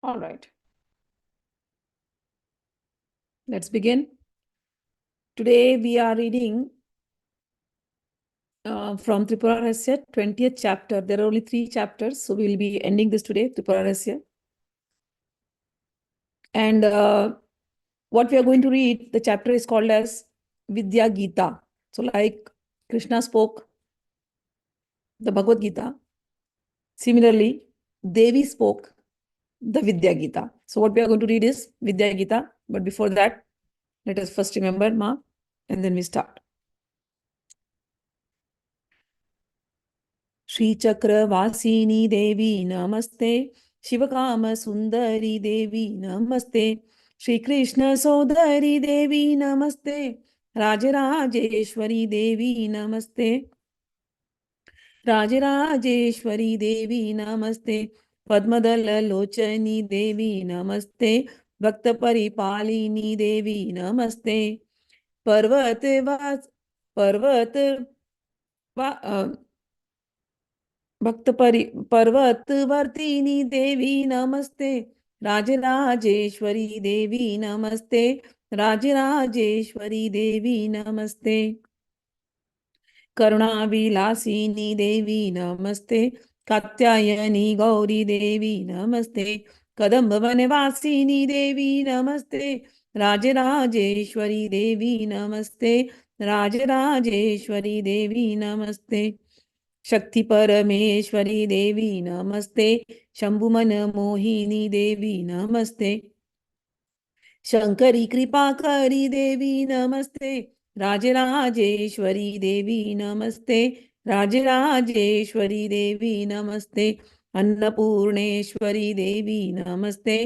All right. Let's begin. Today we are reading from Tripura Rahasya, 20th chapter. There are only 3 chapters, so we will be ending this today, Tripura Rahasya. And what we are going to read, the chapter is called as Vidya Gita. So like Krishna spoke the Bhagavad Gita, similarly, Devi spoke the Vidya Gita. So what we are going to read is Vidya Gita. But before that, let us first remember Maa, and then we start. Shri Chakra Vasini Devi Namaste. Shivakama Sundari Devi Namaste. Shri Krishna Sodari Devi Namaste. Rajarajeshwari Devi Namaste. Rajarajeshwari Devi Namaste. Padmadala Lochani Devi Namaste. Bhakta Paripalini Devi Namaste. भक्त पर्वत वर्तिनी देवी नमस्ते. राजराजेश्वरी देवी नमस्ते. राजराजेश्वरी देवी नमस्ते. करुणाविलासिनी देवी नमस्ते. कात्यायनी गौरी देवी नमस्ते. कदम्ब वनवासिनी देवी नमस्ते. राजराजेश्वरी देवी नमस्ते. राजराजेश्वरी देवी नमस्ते. शक्ति परमेश्वरी देवी नमस्ते. शंभुमन मोहिनी देवी नमस्ते. शंकरी कृपाकरी देवी नमस्ते. राजराजेश्वरी देवी नमस्ते. राजराजेश्वरी देवी नमस्ते. अन्नपूर्णेश्वरी देवी नमस्ते.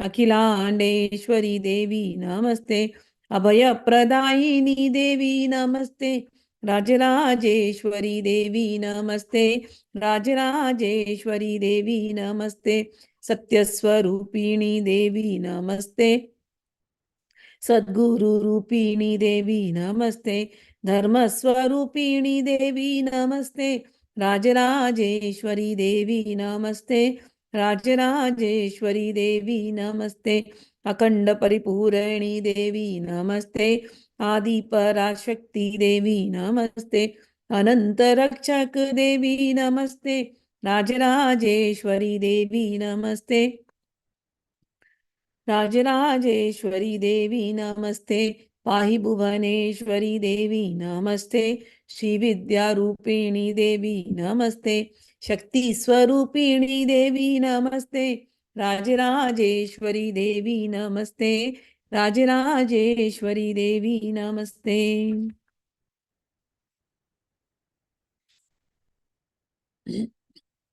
अखिलांडेश्वरी देवी नमस्ते. अभयप्रदायिनी देवी नमस्ते. राजराजेश्वरी देवी नमस्ते. राजराजेश्वरी देवी नमस्ते. सत्यस्वरूपिणी देवी नमस्ते. सद्गुरु रूपिणी देवी नमस्ते. धर्मस्वरूपिणी देवी नमस्ते. राजराजेश्वरी देवी नमस्ते. राजराजेश्वरी देवी नमस्ते. अखंड परिपूरणी देवी नमस्ते. आदि पराशक्ति देवी नमस्ते. अनंत रक्षक देवी नमस्ते. राजराजेश्वरी देवी नमस्ते. राजराजेश्वरी देवी नमस्ते. पाहि भुवनेश्वरी देवी नमस्ते. श्री विद्या रूपिणी देवी नमस्ते. शक्ति स्वरूपिणी देवी नमस्ते. राजराजेश्वरी देवी नमस्ते. राजराजेश्वरी देवी नमस्ते.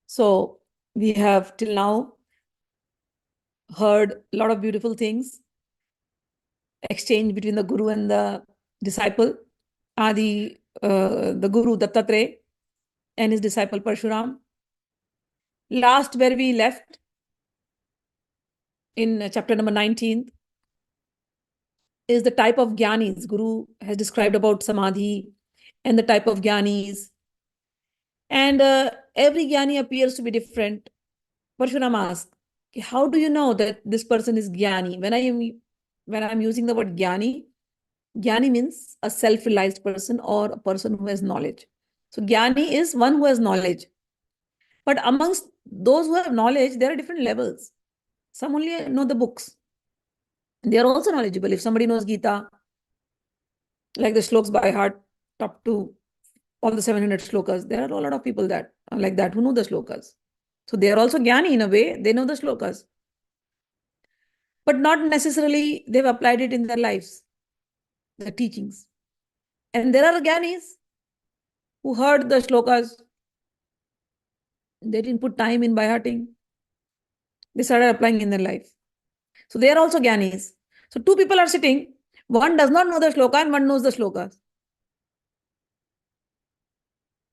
So we have till now heard a lot of beautiful things, exchange between the Guru and the disciple, the Guru Dattatrey and his disciple Parashuram. Last where we left in chapter number 19 is the type of Gyanis. Guru has described about Samadhi and the type of Gyanis. And every Gyani appears to be different. Parshuram asked, how do you know that this person is Gyani? When I'm using the word Gyani, Gyani means a self-realized person or a person who has knowledge. So Gyani is one who has knowledge. But amongst those who have knowledge, there are different levels. Some only know the books. They are also knowledgeable. If somebody knows Gita, like the shlokas by heart, up to all the 700 slokas, there are a lot of people that are like that who know the slokas. So they are also Gyani in a way, they know the slokas. But not necessarily they've applied it in their lives, the teachings. And there are Gyanis who heard the shlokas. They didn't put time in by hearting. They started applying in their life. So they are also Gyanis. So two people are sitting. One does not know the shloka and one knows the shlokas.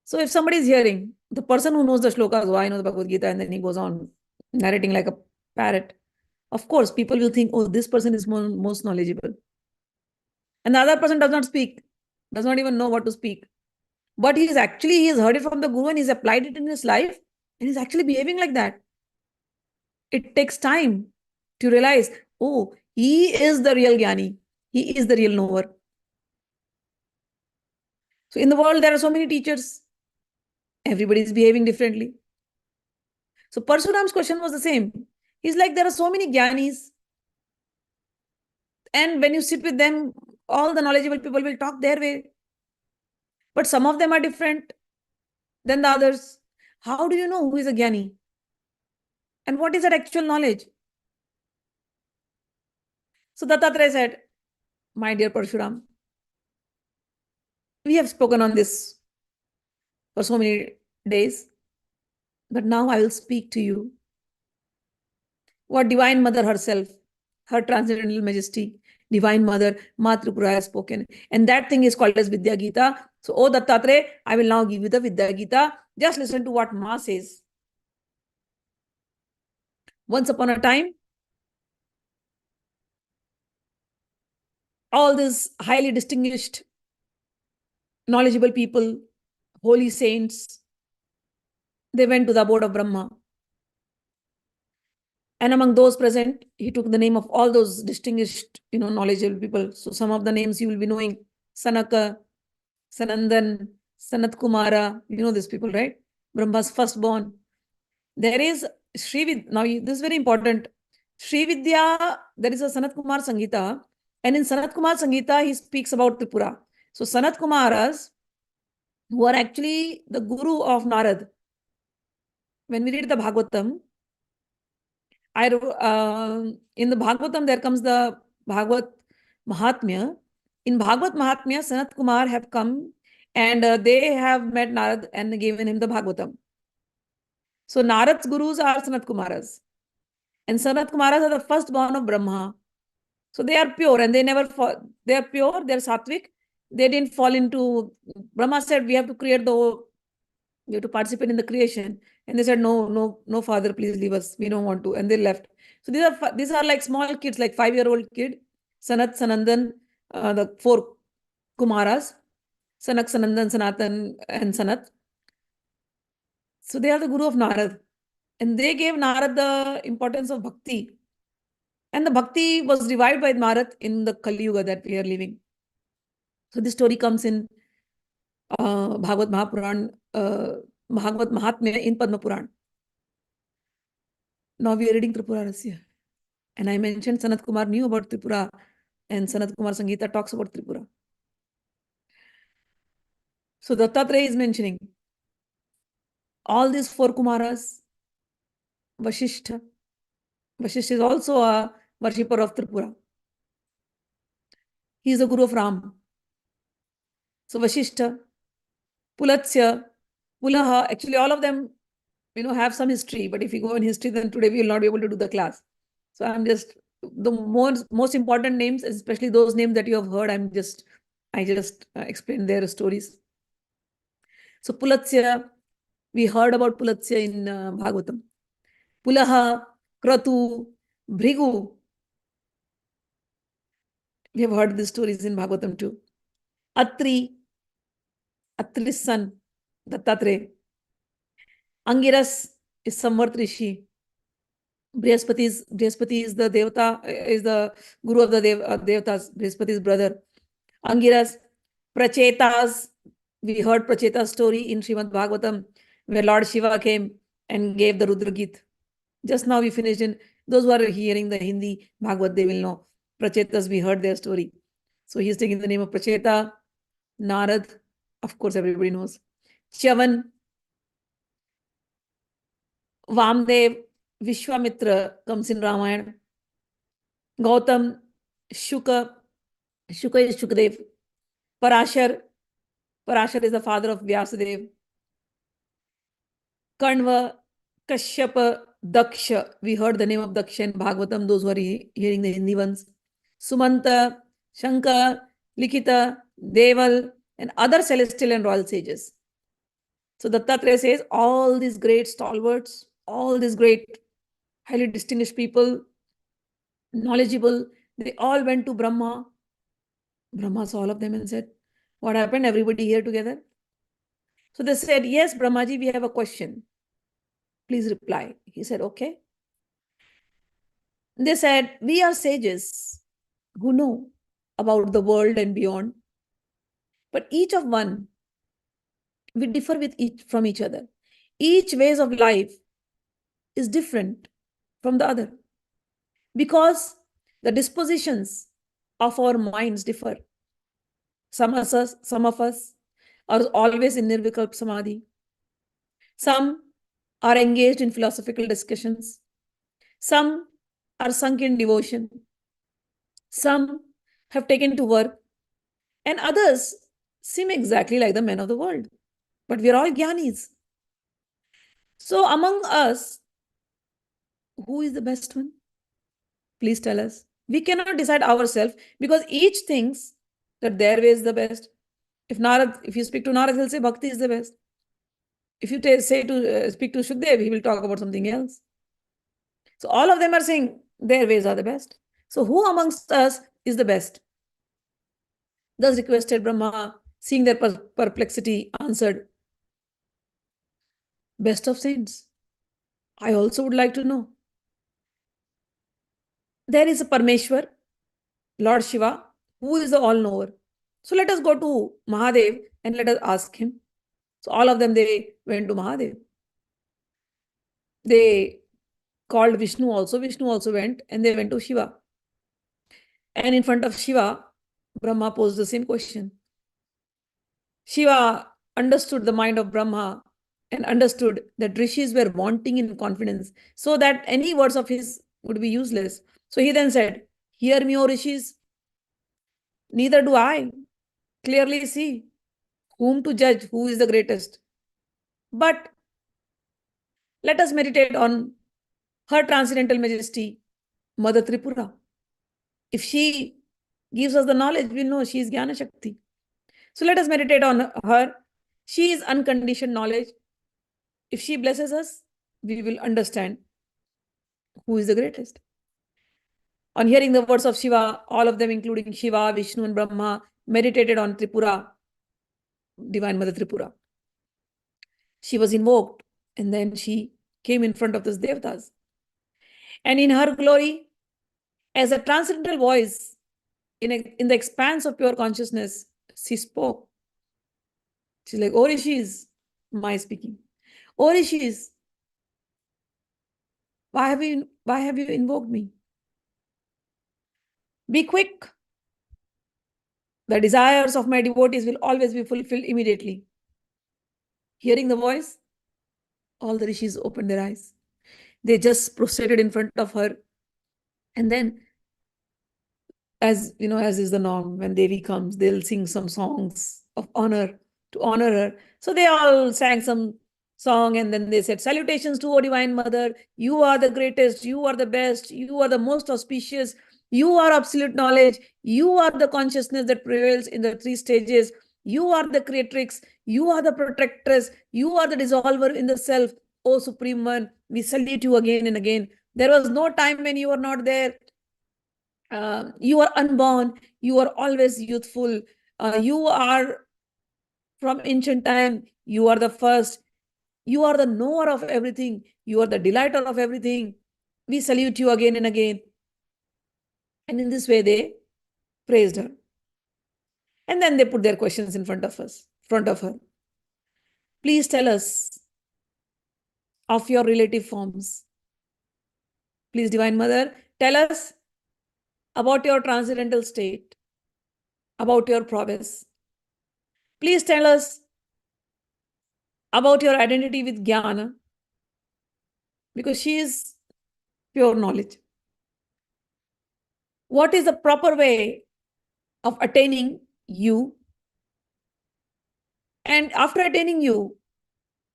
So if somebody is hearing, the person who knows the shlokas, oh, I know the Bhagavad Gita, and then he goes on narrating like a parrot, of course, people will think, oh, this person is most knowledgeable. And the other person does not speak, does not even know what to speak. But he has heard it from the Guru and he's applied it in his life and he's actually behaving like that. It takes time to realize, oh, he is the real Gyani. He is the real knower. So in the world, there are so many teachers. Everybody is behaving differently. So Parshuram's question was the same. He's like, there are so many Gyanis. And when you sit with them, all the knowledgeable people will talk their way. But some of them are different than the others. How do you know who is a Gyani? And what is that actual knowledge? So Dattatrey said, my dear Parshuram, we have spoken on this for so many days, but now I will speak to you what Divine Mother herself, her transcendental majesty, Divine Mother, Maa Tripura has spoken. And that thing is called as Vidya Gita. So, oh Dattatrey, I will now give you the Vidya Gita. Just listen to what Maa says. Once upon a time, all these highly distinguished, knowledgeable people, holy saints, they went to the abode of Brahma. And among those present, he took the name of all those distinguished, knowledgeable people. So some of the names you will be knowing: Sanaka, Sanandan, Sanatkumara. You know these people, right? Brahma's firstborn. There is Sri Vidya. Now, this is very important. Sri Vidya, there is a Sanatkumar Samhita. And in Sanatkumar Samhita, he speaks about Tripura. So Sanatkumaras, who are actually the guru of Narad. When we read the Bhagavatam, in the Bhagavatam, there comes the Bhagavat Mahatmya. In Bhagavat Mahatmya, Sanatkumar have come and they have met Narad and given him the Bhagavatam. So Narad's gurus are Sanatkumaras. And Sanatkumaras are the firstborn of Brahma. So they are pure and they never fall. They are pure, they are sattvic. They didn't fall into, Brahma said, we have to create we have to participate in the creation. And they said, no, father, please leave us. We don't want to. And they left. So these are like small kids, like 5-year-old kid, Sanat, Sanandan, the 4 Kumaras, Sanak, Sanandan, Sanatan, and Sanat. So they are the guru of Narad. And they gave Narad the importance of bhakti. And the bhakti was revived by Narad in the Kali Yuga that we are living. So this story comes in Bhagavad Mahapuran, Bhagavad Mahatmya in Padma Puran. Now we are reading Tripura Rahasya. And I mentioned Sanatkumar knew about Tripura, and Sanatkumar Samhita talks about Tripura. So Dattatrey is mentioning all these 4 Kumaras, Vasishtha. Vasishtha is also a worshipper of Tripura. He is the guru of Ram. So Vasishtha, Pulatsya, Pulaha, actually all of them, have some history. But if you go in history, then today we will not be able to do the class. So I'm just, the most important names, especially those names that you have heard, I just explained their stories. So Pulatsya, we heard about Pulatsya in Bhagavatam. Pulaha, Kratu, Bhrigu. We have heard these stories in Bhagavatam too. Atri, Atri's son, Dattatrey. Angiras is Samvart Rishi. Brihaspati is the Devata, is the guru of the Devatas, Brihaspati's brother. Angiras, Prachetas. We heard Pracheta's story in Srimad Bhagavatam, where Lord Shiva came and gave the Rudra Gita. Just now we finished in, those who are hearing the Hindi Bhagavad, they will know. Prachetas, we heard their story. So he is taking the name of Pracheta, Narad, of course everybody knows. Chavan, Vamdev, Vishwamitra comes in Ramayana. Gautam, Shuka is Shukadev. Parashar is the father of Vyasadev. Kanva, Kashyapa, Daksha. We heard the name of Daksha in Bhagavatam, those who are hearing the Hindi ones. Sumanta, Shankar, Likita, Deval, and other celestial and royal sages. So Dattatrey says all these great stalwarts, all these great highly distinguished people, knowledgeable, they all went to Brahma. Brahma saw all of them and said, what happened? Everybody here together? So they said, yes, Brahmaji, we have a question. Please reply. He said, okay. They said, we are sages who know about the world and beyond, but each of one, we differ from each other. Each ways of life is different from the other because the dispositions of our minds differ. Some of us are always in Nirvikalp Samadhi. Some are engaged in philosophical discussions. Some are sunk in devotion. Some have taken to work, and others seem exactly like the men of the world. But we are all Gyanis. So among us, who is the best one? Please tell us. We cannot decide ourselves because each thinks that their way is the best. If you speak to Narad, he'll say Bhakti is the best. If you speak to Shukdev, he will talk about something else. So all of them are saying their ways are the best. So who amongst us is the best? Thus requested Brahma, seeing their perplexity, answered, best of saints. I also would like to know. There is a Parmeshwar, Lord Shiva, who is the all-knower. So let us go to Mahadev and let us ask him. So all of them, they went to Mahadev. They called Vishnu also. Vishnu also went, and they went to Shiva. And in front of Shiva, Brahma posed the same question. Shiva understood the mind of Brahma and understood that Rishis were wanting in confidence, so that any words of his would be useless. So he then said, hear me, O Rishis, neither do I clearly see whom to judge, who is the greatest. But let us meditate on her transcendental majesty, Mother Tripura. If she gives us the knowledge, we know she is Jnana Shakti. So let us meditate on her. She is unconditioned knowledge. If she blesses us, we will understand who is the greatest. On hearing the words of Shiva, all of them, including Shiva, Vishnu, and Brahma, meditated on Tripura, Divine Mother Tripura. She was invoked, and then she came in front of those devatas. And in her glory, as a transcendental voice, in the expanse of pure consciousness, she spoke. She's like, oh Rishis, my speaking. Oh Rishis, why have you invoked me? Be quick. The desires of my devotees will always be fulfilled immediately. Hearing the voice, all the Rishis opened their eyes. They just prostrated in front of her. And then, as you know, as is the norm, when Devi comes, they'll sing some songs of honor to honor her. So they all sang some song, and then they said, salutations to O Divine Mother. You are the greatest. You are the best. You are the most auspicious. You are absolute knowledge. You are the consciousness that prevails in the three stages. You are the creatrix. You are the protectress. You are the dissolver in the self. O Supreme One, we salute you again and again. There was no time when you were not there. You are unborn. You are always youthful. You are from ancient time. You are the first. You are the knower of everything. You are the delighter of everything. We salute you again and again. And in this way, they praised her. And then they put their questions in front of her. Please tell us of your relative forms. Please, Divine Mother, tell us about your transcendental state, about your prowess. Please tell us about your identity with Jnana, because she is pure knowledge. What is the proper way of attaining you? And after attaining you,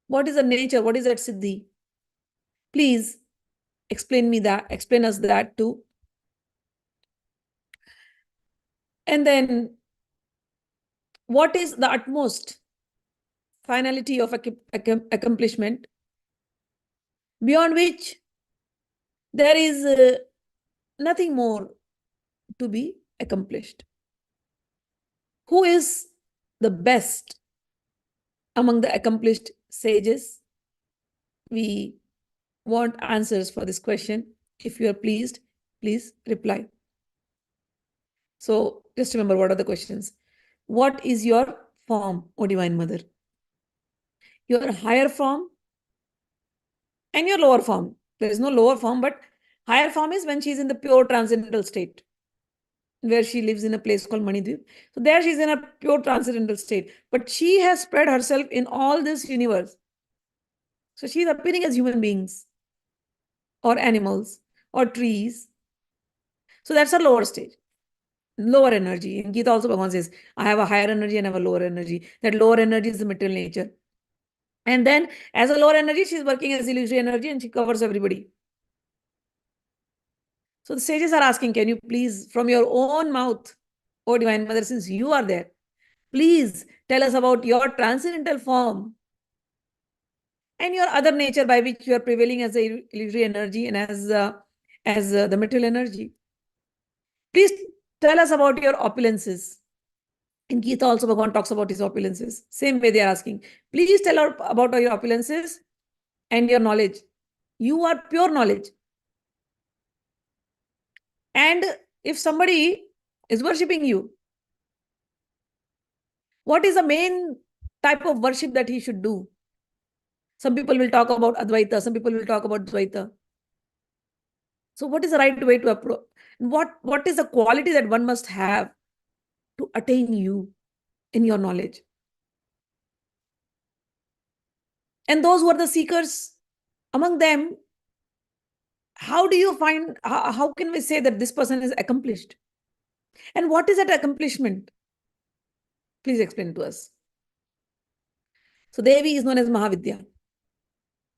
what is the nature? What is that siddhi? Please explain us that too. And then, what is the utmost finality of accomplishment beyond which there is nothing more to be accomplished? Who is the best among the accomplished sages? We want answers for this question. If you are pleased, Please reply. So just remember, what are the questions? What is your form, O Divine Mother? Your higher form and your lower form. There is no lower form, but higher form is when she is in the pure transcendental state, where she lives in a place called Manidvip. So there she is in a pure transcendental state. But she has spread herself in all this universe. So she is appearing as human beings or animals or trees. So that's a lower stage, lower energy. In Gita also Bhagavan says, I have a higher energy and I have a lower energy. That lower energy is the material nature. And then as a lower energy, she's working as illusory energy and she covers everybody. So the sages are asking, can you please, from your own mouth, O Divine Mother, since you are there, please tell us about your transcendental form and your other nature by which you are prevailing as the illusory energy and as the material energy. Please tell us about your opulences. In Gita also Bhagavan talks about his opulences. Same way they are asking, please tell us about your opulences and your knowledge. You are pure knowledge. And if somebody is worshipping you, what is the main type of worship that he should do? Some people will talk about Advaita, some people will talk about Dvaita. So what is the right way to approach? What is the quality that one must have to attain you in your knowledge? And those who are the seekers, among them, how do you find, how can we say that this person is accomplished? And what is that accomplishment? Please explain to us. So Devi is known as Mahavidya.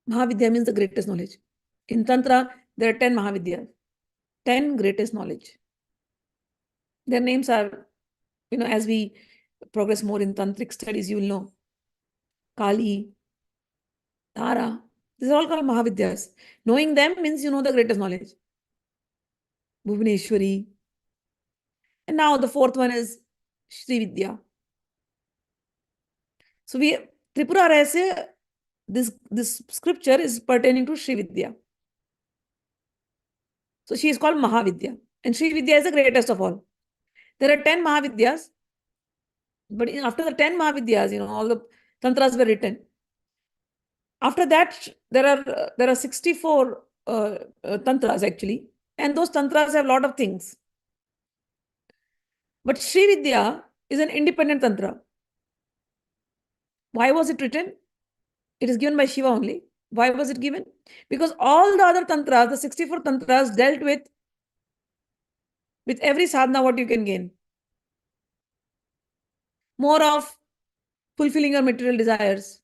Mahavidya means the greatest knowledge. In Tantra, there are 10 Mahavidyas, 10 greatest knowledge. Their names are, as we progress more in tantric studies, you will know. Kali, Tara, these are all called Mahavidyas. Knowing them means you know the greatest knowledge. Bhuvaneshwari. And now the fourth one is Sri Vidya. So Tripura Rahasya, this scripture is pertaining to Sri Vidya. So she is called Mahavidya. And Sri Vidya is the greatest of all. There are 10 Mahavidyas. But after the 10 Mahavidyas, all the Tantras were written. After that, there are 64 Tantras actually. And those Tantras have a lot of things. But Sri Vidya is an independent Tantra. Why was it written? It is given by Shiva only. Why was it given? Because all the other Tantras, the 64 Tantras, dealt with every sadhana what you can gain. More of fulfilling your material desires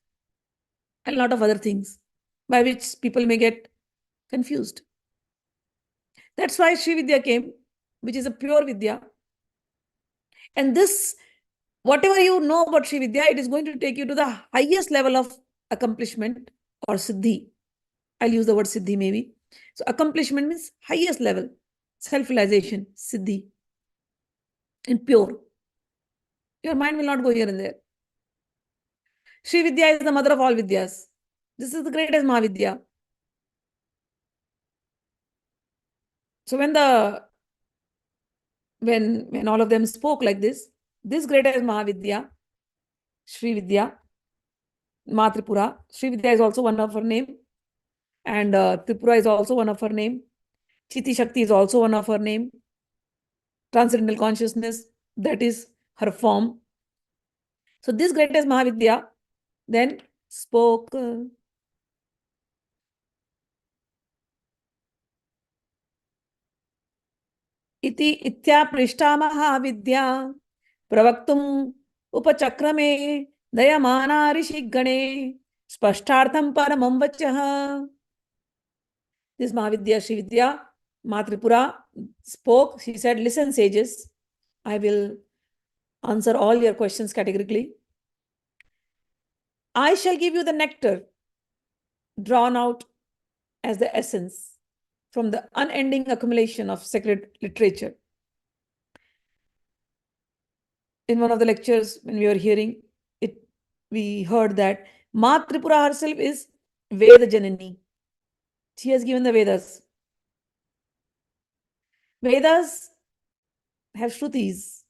and a lot of other things by which people may get confused. That's why Sri Vidya came, which is a pure Vidya. And this, whatever you know about Sri Vidya, it is going to take you to the highest level of accomplishment or siddhi. I'll use the word siddhi maybe. So accomplishment means highest level, self-realization, siddhi, and pure. Your mind will not go here and there. Sri Vidya is the mother of all Vidyas. This is the greatest Mahavidya. So when all of them spoke like this greatest Mahavidya, Sri Vidya, Maa Tripura. Sri Vidya is also one of her name. And Tripura is also one of her name. Chiti Shakti is also one of her name. Transcendental consciousness, that is her form. So this greatest Mahavidya then spoke. Iti itya prishta Mahavidya pravaktum upachakrame dayamana rishigane spashtartham paramam vachah. This Mahavidya, Sri Vidya, Maa Tripura spoke. She said, listen, sages, I will answer all your questions categorically. I shall give you the nectar drawn out as the essence from the unending accumulation of sacred literature. In one of the lectures, when we were hearing it, we heard that Maa Tripura herself is Veda Janani. She has given the Vedas. Vedas have Shrutis.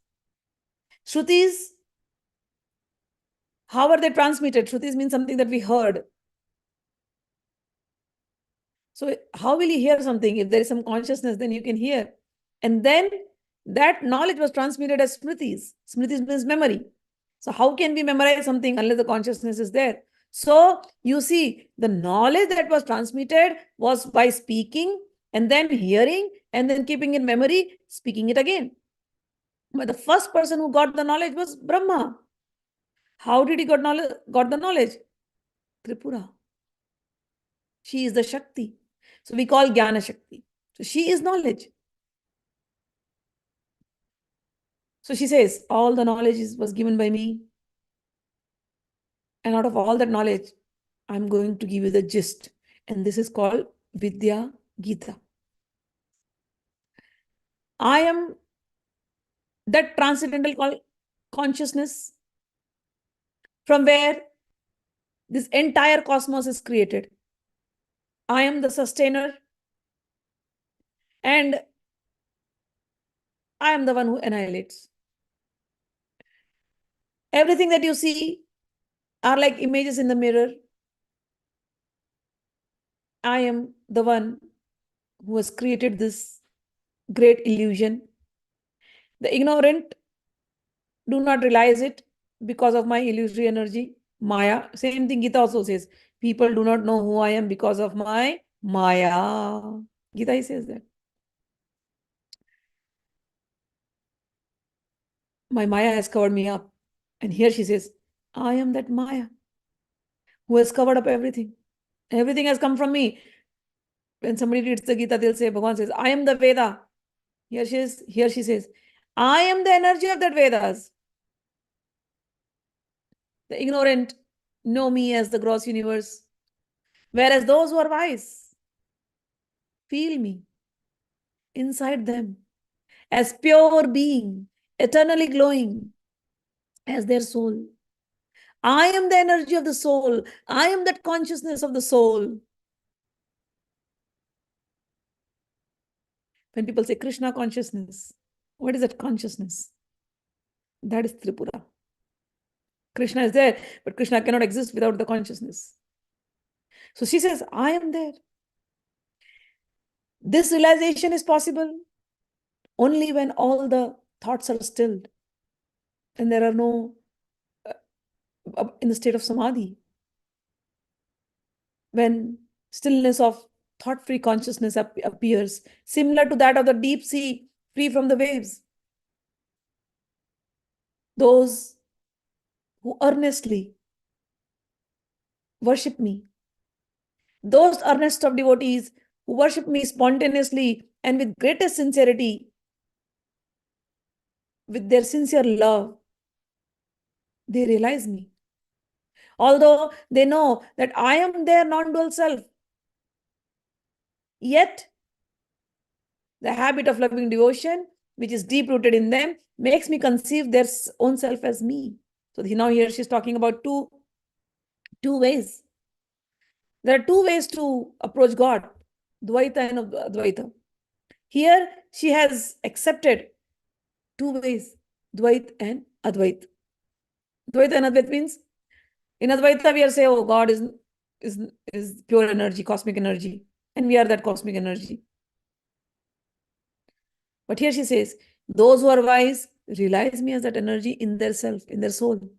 Shrutis, how are they transmitted? Shrutis means something that we heard. So how will you hear something? If there is some consciousness, then you can hear. And then that knowledge was transmitted as smritis. Smritis means memory. So how can we memorize something unless the consciousness is there? So you see, the knowledge that was transmitted was by speaking and then hearing and then keeping in memory, speaking it again. But the first person who got the knowledge was Brahma. How did he got the knowledge? Tripura. She is the Shakti. So we call Jnana Shakti. So she is knowledge. So she says, all the knowledge was given by me. And out of all that knowledge, I'm going to give you the gist. And this is called Vidya Gita. I am that transcendental consciousness from where this entire cosmos is created. I am the sustainer. And I am the one who annihilates. Everything that you see are like images in the mirror. I am the one who has created this great illusion. The ignorant do not realize it because of my illusory energy, Maya. Same thing Gita also says. People do not know who I am because of my Maya. Gita says that. My Maya has covered me up. And here she says, I am that Maya who has covered up everything. Everything has come from me. When somebody reads the Gita, they'll say, Bhagavan says, I am the Veda. Here she says, I am the energy of that Vedas. The ignorant know me as the gross universe, whereas those who are wise feel me inside them as pure being, eternally glowing as their soul. I am the energy of the soul. I am that consciousness of the soul. When people say Krishna consciousness, what is that consciousness? That is Tripura. Krishna is there, but Krishna cannot exist without the consciousness. So she says, I am there. This realization is possible only when all the thoughts are stilled and there are no, in the state of samadhi. When stillness of thought-free consciousness appears, similar to that of the deep sea, free from the waves. Those who earnestly worship me, those earnest of devotees who worship me spontaneously and with greatest sincerity, with their sincere love, they realize me. Although they know that I am their non-dual self, yet the habit of loving devotion, which is deep-rooted in them, makes me conceive their own self as me. So now here she's talking about two ways. There are two ways to approach God, Dvaita and Advaita. Here she has accepted two ways, Dvait and Advait. Dvaita and Advait means, in Advaita we are saying, oh, God is pure energy, cosmic energy, and we are that cosmic energy. But here she says, those who are wise realize me as that energy in their self, in their soul.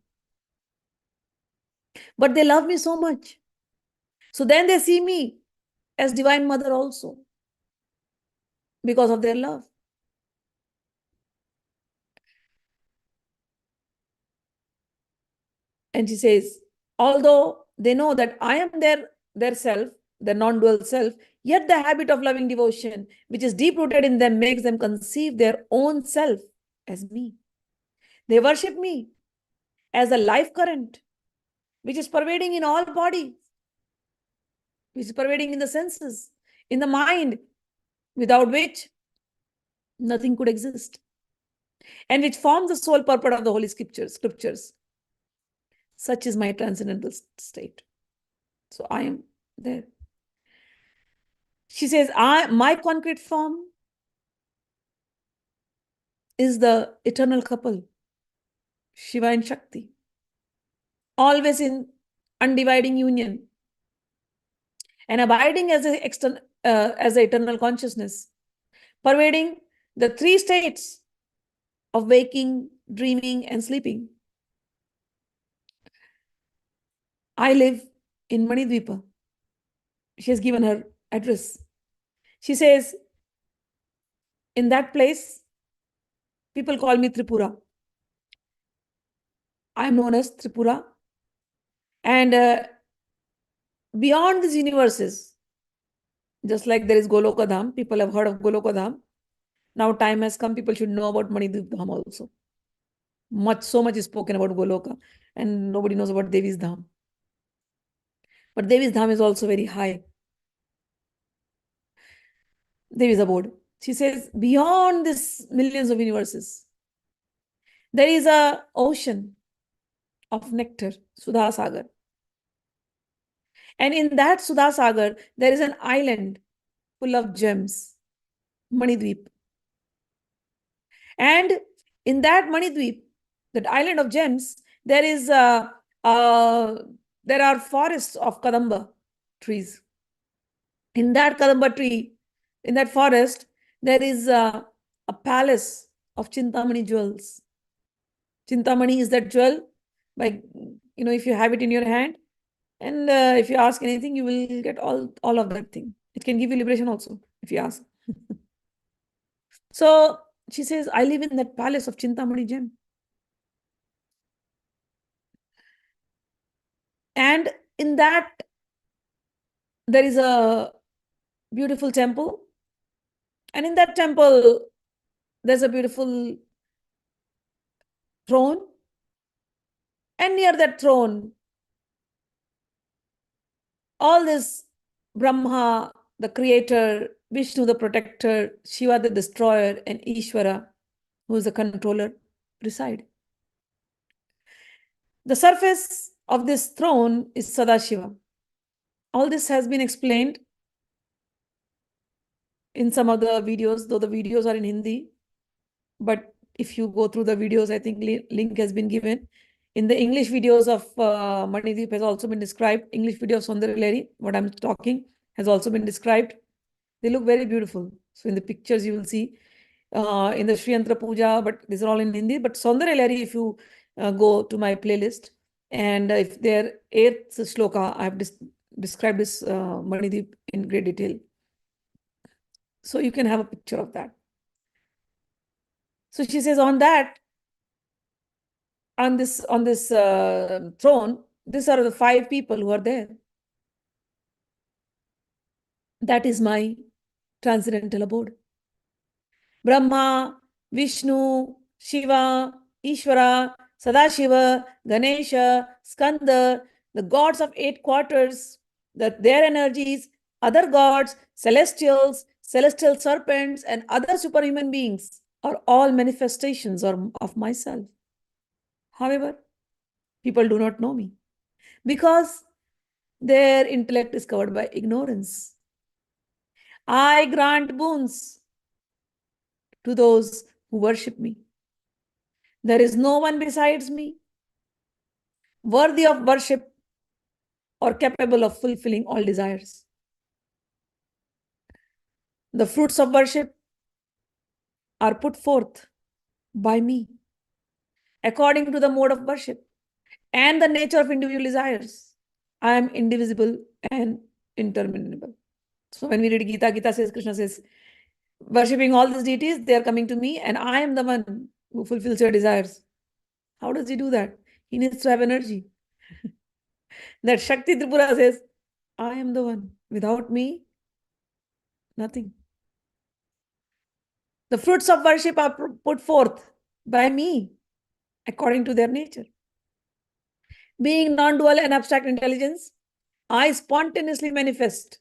But they love me so much. So then they see me as Divine Mother also because of their love. And she says, although they know that I am their self, their non-dual self, yet the habit of loving devotion, which is deep-rooted in them, makes them conceive their own self as me. They worship me as a life current, which is pervading in all bodies, which is pervading in the senses, in the mind, without which nothing could exist, and which forms the sole purport of the Holy Scriptures. Such is my transcendental state. So I am there. She says, my concrete form is the eternal couple, Shiva and Shakti, always in undividing union and abiding as as the eternal consciousness, pervading the three states of waking, dreaming, and sleeping. I live in Manidvipa. She has given her address. She says, in that place, people call me Tripura. I am known as Tripura. And beyond these universes, just like there is Goloka Dham, people have heard of Goloka Dham. Now time has come, people should know about Manidvip Dham also. So much is spoken about Goloka, and nobody knows about Devi's Dham. But Devi's Dham is also very high. Devi's abode. She says, beyond this millions of universes, there is a ocean of nectar, Sudha Sagar. And in that Sudha Sagar, there is an island full of gems, Manidvip. And in that Manidvip, that island of gems, there are forests of Kadamba trees. In that Kadamba tree, in that forest, there is a palace of Chintamani jewels. Chintamani is that jewel, like, if you have it in your hand, and if you ask anything, you will get all of that thing. It can give you liberation also, if you ask. So she says, I live in that palace of Chintamani gem. And in that, there is a beautiful temple. And in that temple, there's a beautiful throne. And near that throne, all this Brahma, the creator, Vishnu, the protector, Shiva, the destroyer, and Ishvara, who is the controller, reside. The surface of this throne is Sadashiva. All this has been explained in some of the videos, though the videos are in Hindi. But if you go through the videos, I think link has been given. In the English videos of Manidvip has also been described. English video of Sundaralari, what I'm talking, has also been described. They look very beautiful. So in the pictures you will see in the Sri Yantra Puja, but these are all in Hindi. But Sundaralari, if you go to my playlist, and if their 8th sloka, I have described this Manidvip in great detail. So you can have a picture of that. So she says, on this throne, these are the 5 people who are there. That is my transcendental abode. Brahma, Vishnu, Shiva, Ishvara, Sadashiva, Ganesha, Skanda, the gods of 8 quarters, their energies, other gods, celestials, celestial serpents, and other superhuman beings are all manifestations of myself. However, people do not know me because their intellect is covered by ignorance. I grant boons to those who worship me. There is no one besides me worthy of worship or capable of fulfilling all desires. The fruits of worship are put forth by me according to the mode of worship and the nature of individual desires. I am indivisible and interminable. So when we read Gita, Gita says, Krishna says, worshipping all these deities, they are coming to me, and I am the one who fulfills your desires. How does he do that? He needs to have energy. That Shakti Tripura says, I am the one. Without me, nothing. The fruits of worship are put forth by me according to their nature. Being non-dual and abstract intelligence, I spontaneously manifest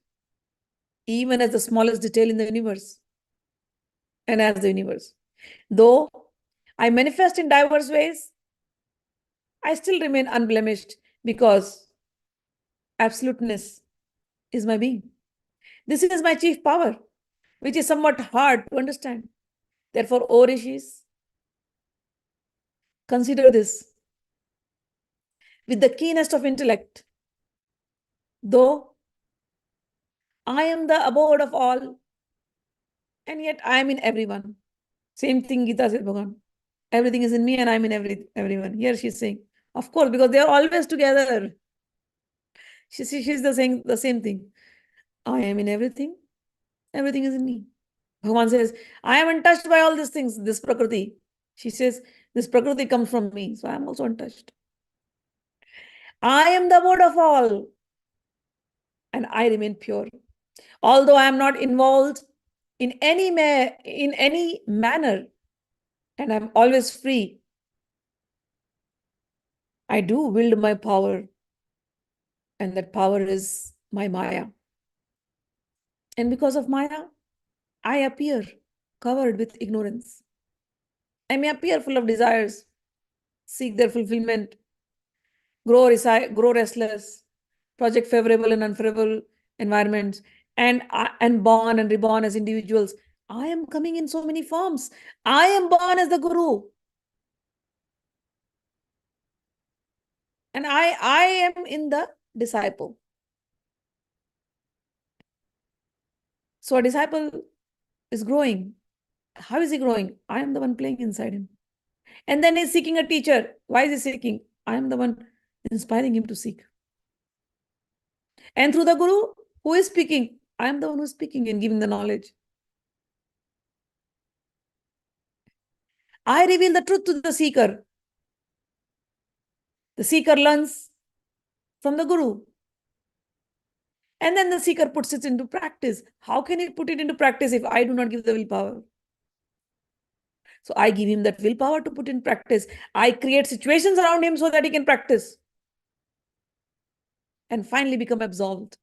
even as the smallest detail in the universe and as the universe. Though I manifest in diverse ways, I still remain unblemished because absoluteness is my being. This is my chief power, which is somewhat hard to understand. Therefore, O Rishis, Consider this. With the keenest of intellect, though I am the abode of all, and yet I am in everyone. Same thing Gita said, Bhagavan. Everything is in me and I'm in everyone. Here she's saying, of course, because they are always together. She's saying the same thing. I am in everything. Everything is in me. Bhagavan says, I am untouched by all these things, this Prakriti. She says, this Prakriti comes from me, so I am also untouched. I am the abode of all, and I remain pure. Although I am not involved in any manner, and I'm always free, I do wield my power, and that power is my Maya. And because of Maya, I appear covered with ignorance. I may appear full of desires, seek their fulfillment, grow restless, project favorable and unfavorable environments, and born and reborn as individuals. I am coming in so many forms. I am born as the Guru. And I am in the disciple. So a disciple is growing. How is he growing? I am the one playing inside him. And then he's seeking a teacher. Why is he seeking? I am the one inspiring him to seek. And through the Guru, who is speaking? I am the one who is speaking and giving the knowledge. I reveal the truth to the seeker. The seeker learns from the Guru. And then the seeker puts it into practice. How can he put it into practice if I do not give the willpower? So I give him that willpower to put in practice. I create situations around him so that he can practice. And finally become absolved.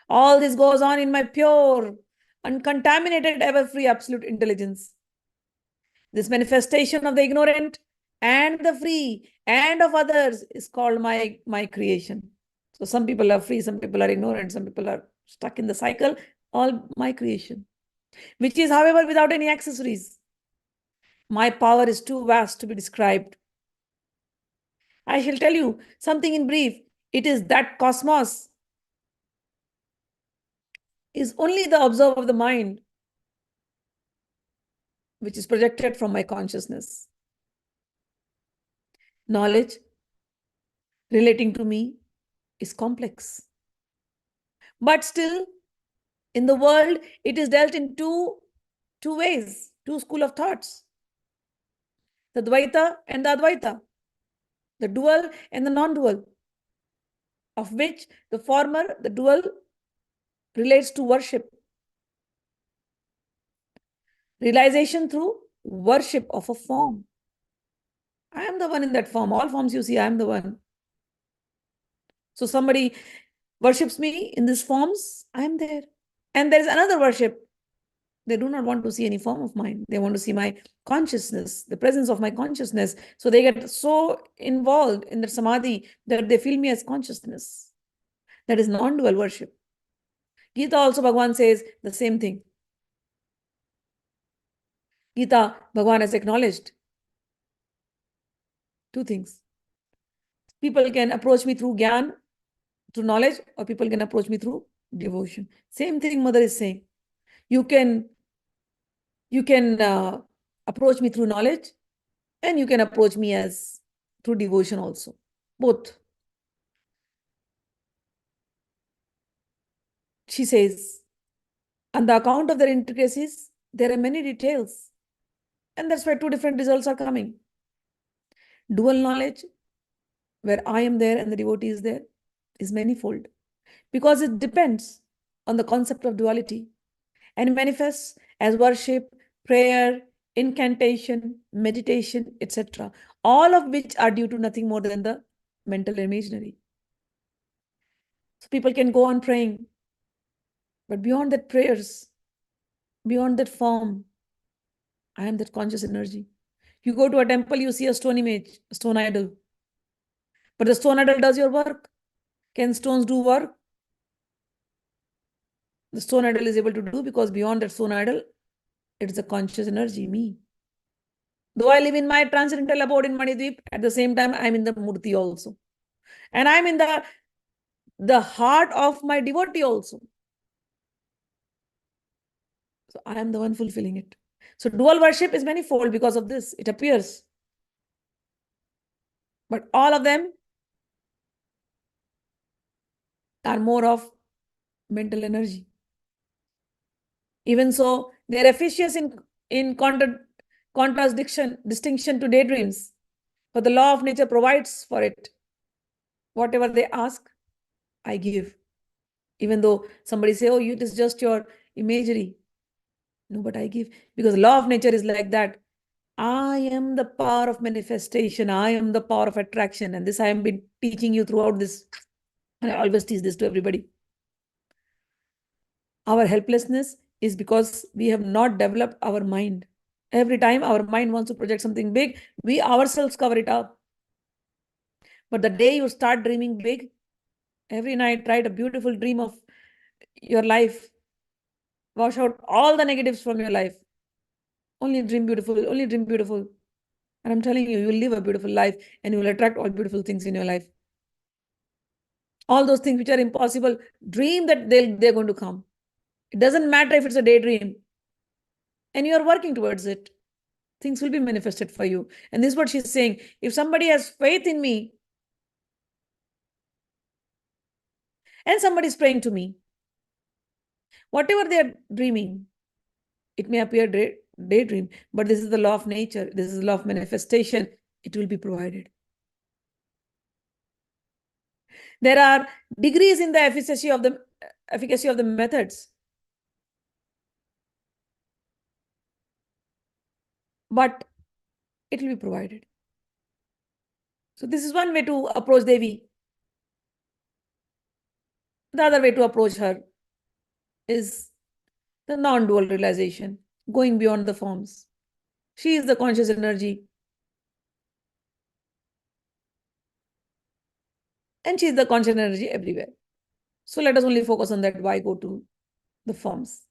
All this goes on in my pure, uncontaminated, ever-free, absolute intelligence. This manifestation of the ignorant and the free and of others is called my creation. So some people are free, some people are ignorant, some people are stuck in the cycle, all my creation, which is, however, without any accessories. My power is too vast to be described. I shall tell you something in brief. It is that cosmos is only the observe of the mind, which is projected from my consciousness. Knowledge relating to me is complex. But still, in the world, it is dealt in two ways, two schools of thoughts. The Dvaita and the Advaita. The dual and the non-dual. Of which the former, the dual, relates to worship. Realization through worship of a form. I am the one in that form. All forms you see, I am the one. So somebody worships me in these forms, I am there. And there is another worship. They do not want to see any form of mine. They want to see my consciousness, the presence of my consciousness. So they get so involved in the samadhi that they feel me as consciousness. That is non-dual worship. Gita also, Bhagavan says the same thing. Gita, Bhagavan has acknowledged two things. People can approach me through Gyan, through knowledge, or people can approach me through devotion. Same thing Mother is saying. You can approach me through knowledge, and you can approach me as through devotion also. Both. She says, on the account of their intricacies, there are many details. And that's why two different results are coming. Dual knowledge, where I am there and the devotee is there, is manifold. Because it depends on the concept of duality and manifests as worship, prayer, incantation, meditation, etc. All of which are due to nothing more than the mental imaginary. So people can go on praying, but beyond that prayers, beyond that form, I am that conscious energy. You go to a temple, you see a stone image, a stone idol. But the stone idol does your work. Can stones do work? The stone idol is able to do because beyond that stone idol, it is a conscious energy, me. Though I live in my transcendental abode in Manidweep, at the same time, I'm in the Murti also. And I'm in the heart of my devotee also. So I am the one fulfilling it. So dual worship is manifold because of this. It appears. But all of them are more of mental energy. Even so, they're efficacious in contradiction, distinction to daydreams. For the law of nature provides for it. Whatever they ask, I give. Even though somebody say, oh, it is just your imagery. No, but I give. Because law of nature is like that. I am the power of manifestation. I am the power of attraction. And this I have been teaching you throughout this. And I always teach this to everybody. Our helplessness is because we have not developed our mind. Every time our mind wants to project something big, we ourselves cover it up. But the day you start dreaming big, every night write a beautiful dream of your life. Wash out all the negatives from your life. Only dream beautiful, only dream beautiful. And I'm telling you, you will live a beautiful life and you will attract all beautiful things in your life. All those things which are impossible, dream that they're going to come. It doesn't matter if it's a daydream. And you are working towards it. Things will be manifested for you. And this is what she's saying. If somebody has faith in me and somebody is praying to me, whatever they are dreaming, it may appear daydream, but this is the law of nature. This is the law of manifestation. It will be provided. There are degrees in the efficacy of the methods. But it will be provided. So this is one way to approach Devi. The other way to approach her is the non-dual realization, going beyond the forms. She is the conscious energy. And she is the conscious energy everywhere. So let us only focus on that. Why go to the forms?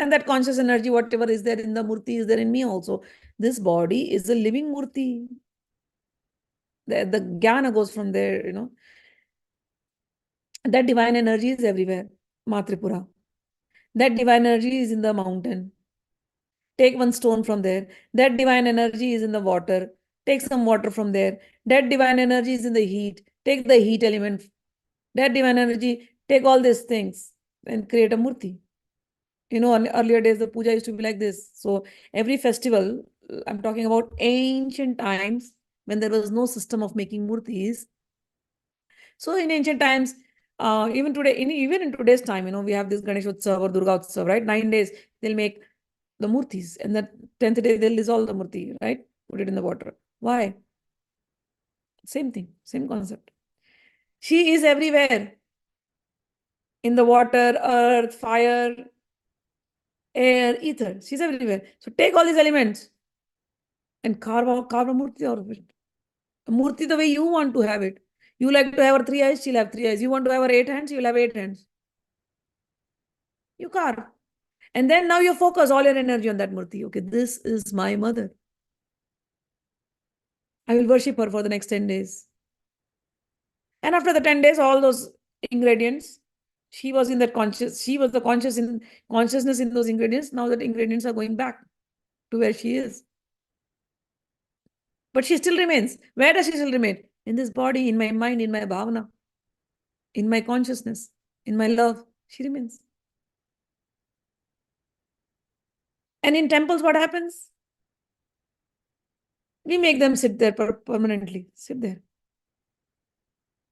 And that conscious energy, whatever is there in the Murti, is there in me also. This body is a living Murti. The Jnana goes from there, That divine energy is everywhere. Maa Tripura. That divine energy is in the mountain. Take one stone from there. That divine energy is in the water. Take some water from there. That divine energy is in the heat. Take the heat element. That divine energy, take all these things and create a murti. In earlier days, the puja used to be like this. So every festival, I'm talking about ancient times when there was no system of making murtis. So in ancient times, even today, even in today's time, we have this Ganesh Utsav or Durga Utsav, right? 9 days, they'll make the murtis, and the 10th day they'll dissolve the murti, right? Put it in the water. Why? Same thing, same concept. She is everywhere. In the water, earth, fire, air, ether. She's everywhere. So take all these elements and carve a murti out of it. A murti the way you want to have it. You like to have her 3 eyes, she'll have 3 eyes. You want to have her 8 hands, you'll have 8 hands. You carve. And then now you focus all your energy on that murti. Okay, this is my mother. I will worship her for the next 10 days. And after the 10 days, all those ingredients, she was in that she was the consciousness in those ingredients. Now that ingredients are going back to where she is. But she still remains. Where does she still remain? In this body, in my mind, in my bhavana, in my consciousness, in my love. She remains. And in temples, what happens? We make them sit there permanently. Sit there.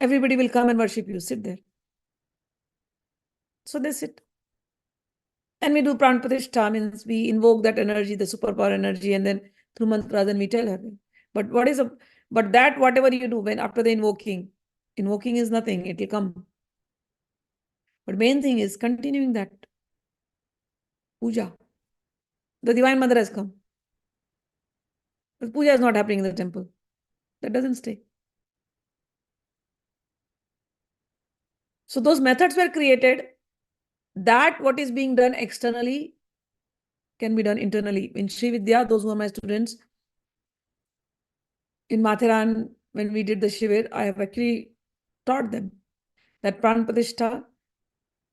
Everybody will come and worship you. Sit there. So they sit. And we do pran pratishtha, means we invoke that energy, the superpower energy, and then through mantras, then we tell her. But that whatever you do when after the invoking is nothing, it will come. But main thing is continuing that puja. The Divine Mother has come. But puja is not happening in the temple. That doesn't stay. So those methods were created. That what is being done externally can be done internally. In Sri Vidya, those who are my students, In Mathiran, when we did the Shivir, I have actually taught them that Pran Pratishtha,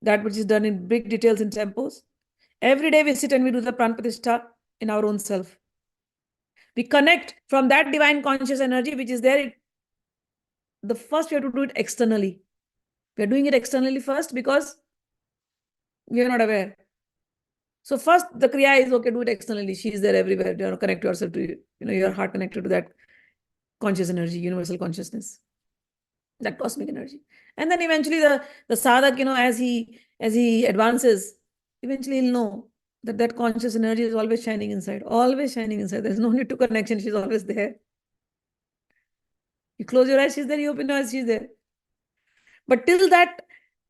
that which is done in big details in temples. Every day we sit and we do the Pran Pratishtha in our own self. We connect from that divine conscious energy which is there. The first we have to do it externally. We are doing it externally first because we are not aware. So first the Kriya is okay, do it externally. She is there everywhere. Connect yourself to your heart connected to that conscious energy, universal consciousness, that cosmic energy. And then eventually the sadhak, as he advances, eventually he'll know that conscious energy is always shining inside, always shining inside. There's no need to connection. She's always there. You close your eyes, she's there. You open your eyes, she's there. But till that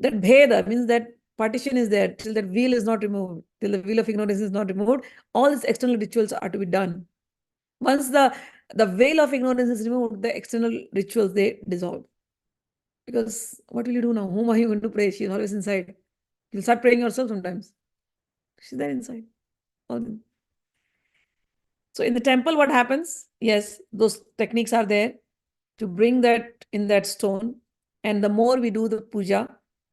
bheda, means that partition is there, till that veil is not removed, till the veil of ignorance is not removed, all these external rituals are to be done. Once the veil of ignorance is removed, the external rituals, they dissolve. Because what will you do now? Whom are you going to pray? She's always inside. You'll start praying yourself sometimes. She's there inside. So in the temple, what happens? Yes, those techniques are there to bring that in that stone. And the more we do the puja,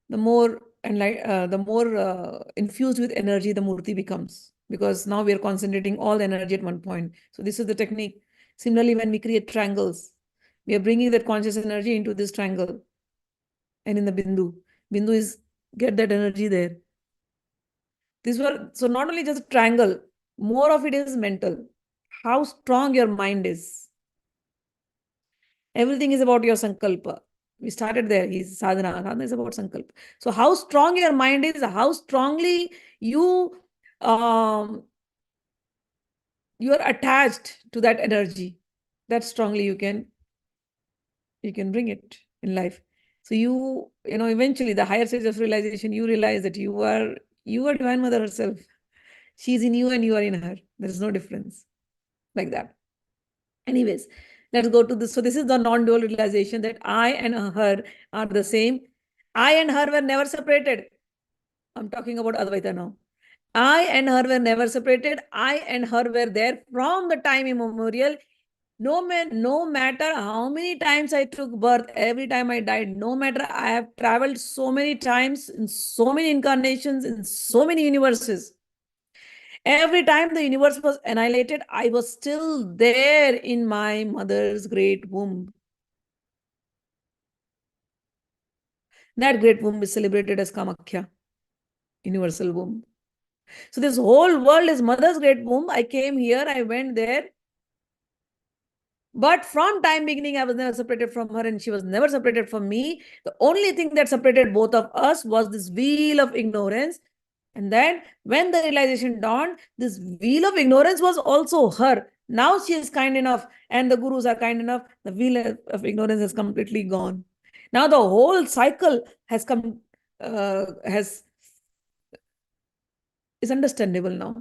the more infused with energy the murti becomes. Because now we are concentrating all the energy at one point. So this is the technique. Similarly, when we create triangles, we are bringing that conscious energy into this triangle. And in the bindu is get that energy there. So not only just a triangle, more of it is mental. How strong your mind is. Everything is about your sankalpa. We started there. He's sadhana. Sadhana is about sankalpa. So how strong your mind is, how strongly you are attached to that energy, that strongly you can bring it in life. So eventually the higher stage of realization, you realize that you are Divine Mother herself. She's in you and you are in her. There is no difference like that. Anyways, let's go to this. So this is the non-dual realization that I and her are the same. I and her were never separated. I'm talking about Advaita now. I and her were never separated. I and her were there from the time immemorial. No matter how many times I took birth, every time I died, no matter I have traveled so many times in so many incarnations, in so many universes. Every time the universe was annihilated, I was still there in my mother's great womb. That great womb is celebrated as Kamakhya, universal womb. So this whole world is mother's great womb. I came here, I went there. But from time beginning, I was never separated from her and she was never separated from me. The only thing that separated both of us was this veil of ignorance. And then when the realization dawned, this veil of ignorance was also her. Now she is kind enough and the gurus are kind enough. The veil of ignorance has completely gone. Now the whole cycle has come, is understandable now.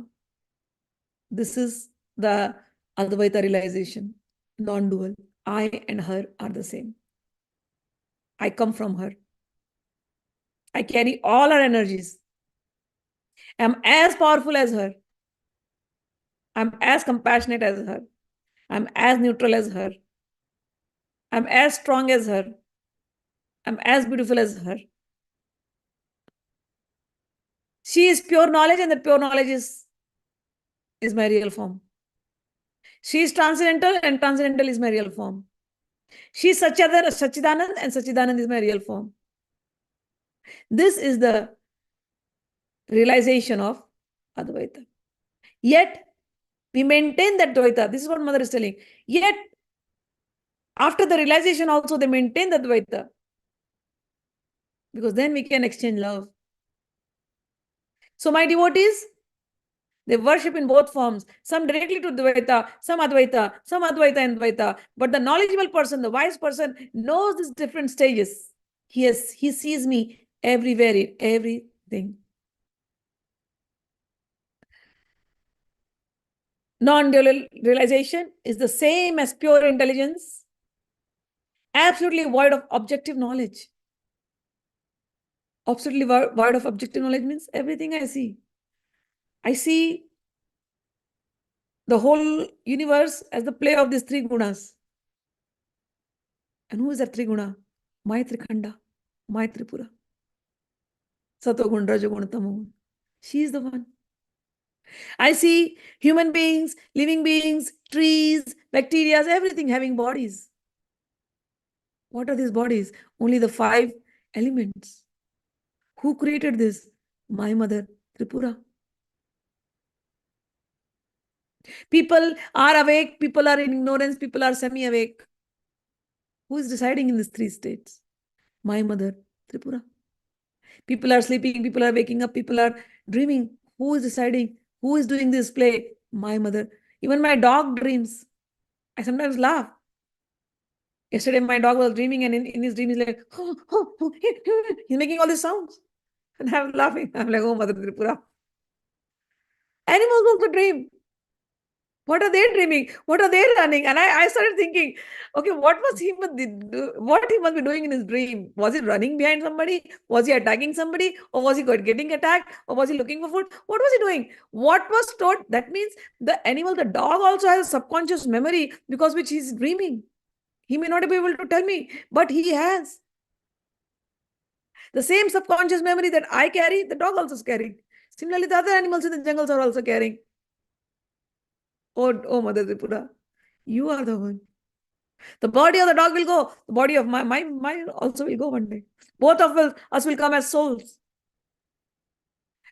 This is the Advaita realization, non-dual. I and her are the same. I come from her. I carry all her energies. I'm as powerful as her. I'm as compassionate as her. I'm as neutral as her. I'm as strong as her. I'm as beautiful as her. She is pure knowledge and that pure knowledge is my real form. She is transcendental and transcendental is my real form. She is Sachidanand and Sachidanand is my real form. This is the realization of Advaita. Yet, we maintain that Dvaita. This is what Mother is telling. Yet, after the realization also, they maintain the Dvaita. Because then we can exchange love. So my devotees, they worship in both forms. Some directly to Dvaita, some Advaita and Dvaita. But the knowledgeable person, the wise person, knows these different stages. He sees me everywhere in everything. Non-dual realization is the same as pure intelligence, absolutely void of objective knowledge. Absolutely void of objective knowledge means everything I see. I see the whole universe as the play of these three gunas. And who is that Triguna? Maa Khanda, Maa Tripura. Satogun, Rajogun, Tamogun. She is the one. I see human beings, living beings, trees, bacteria, everything having bodies. What are these bodies? Only the 5 elements. Who created this? My mother, Tripura. People are awake, people are in ignorance, people are semi-awake. Who is deciding in these 3 states? My mother, Tripura. People are sleeping, people are waking up, people are dreaming. Who is deciding? Who is doing this play? My mother. Even my dog dreams. I sometimes laugh. Yesterday, my dog was dreaming, and in his dream, he's like, oh, oh, oh, he's making all these sounds. And I'm laughing. I'm like, oh, Mother Tripura. Animals also dream. What are they dreaming? What are they running? And I started thinking, okay, what he must be doing in his dream? Was he running behind somebody? Was he attacking somebody? Or was he getting attacked? Or was he looking for food? What was he doing? What was stored? That means the animal, the dog also has a subconscious memory because which he's dreaming. He may not be able to tell me, but he has. The same subconscious memory that I carry, the dog also is carrying. Similarly, the other animals in the jungles are also carrying. Oh, Mother Tripura, you are the one. The body of the dog will go. The body of my also will go one day. Both of us will come as souls.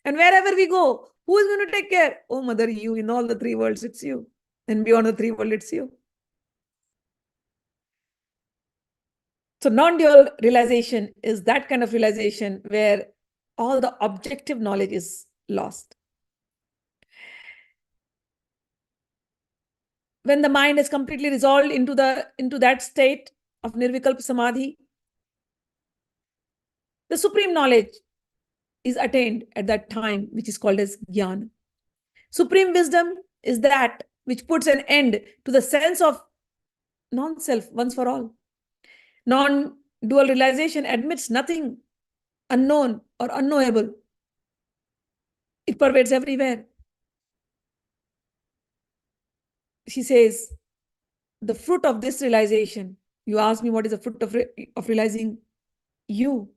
And wherever we go, who is going to take care? Oh, Mother, you. In all the 3 worlds, it's you. And beyond the 3 worlds, it's you. So non-dual realization is that kind of realization where all the objective knowledge is lost. When the mind is completely resolved into that state of nirvikalpa samadhi, the supreme knowledge is attained at that time, which is called as Gyan. Supreme wisdom is that which puts an end to the sense of non-self once for all. Non-dual realization admits nothing unknown or unknowable. It pervades everywhere. She says, the fruit of this realization, you ask me what is the fruit of realizing you.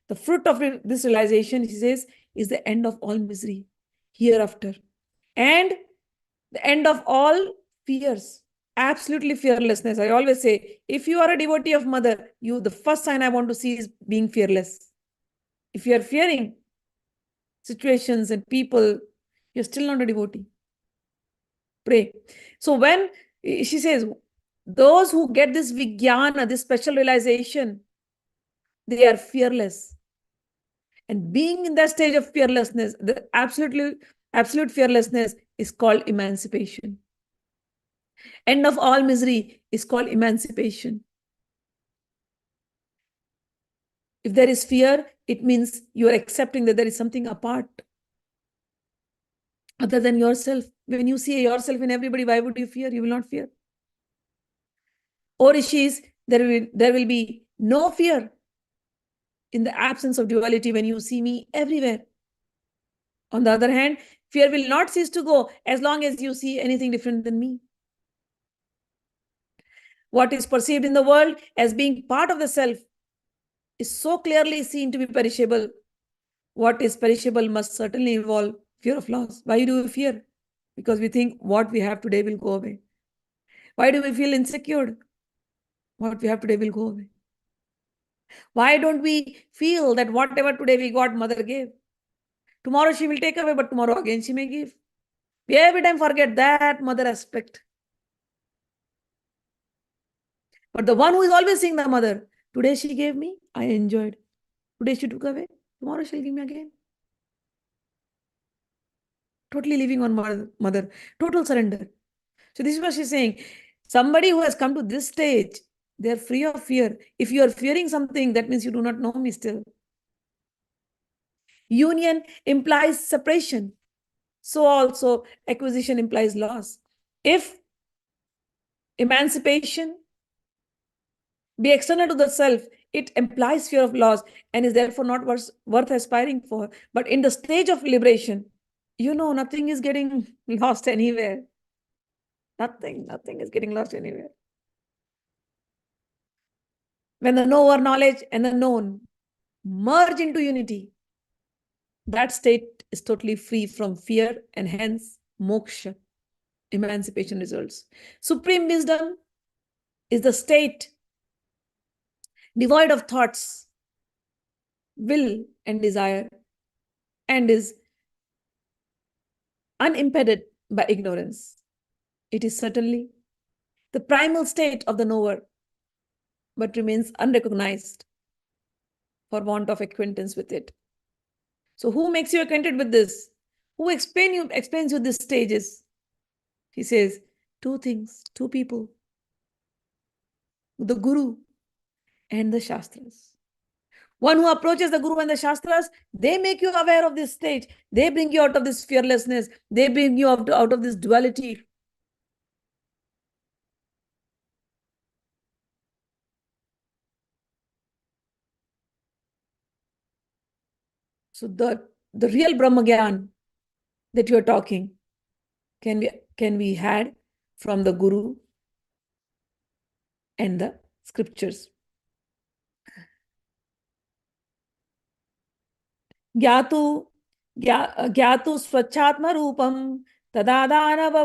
The fruit of this realization, she says, is the end of all misery hereafter. And the end of all fears. Absolutely fearlessness. I always say, if you are a devotee of Mother, the first sign I want to see is being fearless. If you are fearing situations and people, you're still not a devotee. Pray. So when she says, those who get this vijnana, this special realization, they are fearless. And being in that stage of fearlessness, the absolute fearlessness is called emancipation. End of all misery is called emancipation. If there is fear, it means you are accepting that there is something apart other than yourself. When you see yourself in everybody, why would you fear? You will not fear. O Rishis, there will be no fear in the absence of duality when you see me everywhere. On the other hand, fear will not cease to go as long as you see anything different than me. What is perceived in the world as being part of the self is so clearly seen to be perishable. What is perishable must certainly involve fear of loss. Why do we fear? Because we think what we have today will go away. Why do we feel insecure? What we have today will go away. Why don't we feel that whatever today we got, Mother gave? Tomorrow she will take away, but tomorrow again she may give. We every time forget that Mother aspect. But the one who is always seeing the Mother, today she gave me, I enjoyed. Today she took away, tomorrow she'll give me again. Totally living on Mother, total surrender. So this is what she's saying. Somebody who has come to this stage, they're free of fear. If you are fearing something, that means you do not know me still. Union implies separation. So also acquisition implies loss. If emancipation be external to the self, it implies fear of loss and is therefore not worth aspiring for. But in the stage of liberation, nothing is getting lost anywhere. Nothing is getting lost anywhere. When the knower knowledge and the known merge into unity, that state is totally free from fear, and hence moksha, emancipation results. Supreme wisdom is the state devoid of thoughts, will, and desire, and is unimpeded by ignorance. It is certainly the primal state of the knower, but remains unrecognized for want of acquaintance with it. So who makes you acquainted with this? Who explains you these stages? He says, two things, two people, the Guru and the Shastras. One who approaches the Guru and the Shastras, they make you aware of this stage. They bring you out of this fearlessness. They bring you out of this duality. So the real Brahma Gyan that you are talking can be had from the Guru and the scriptures. ज्ञातु स्वच्छात्म रूपम तदादानव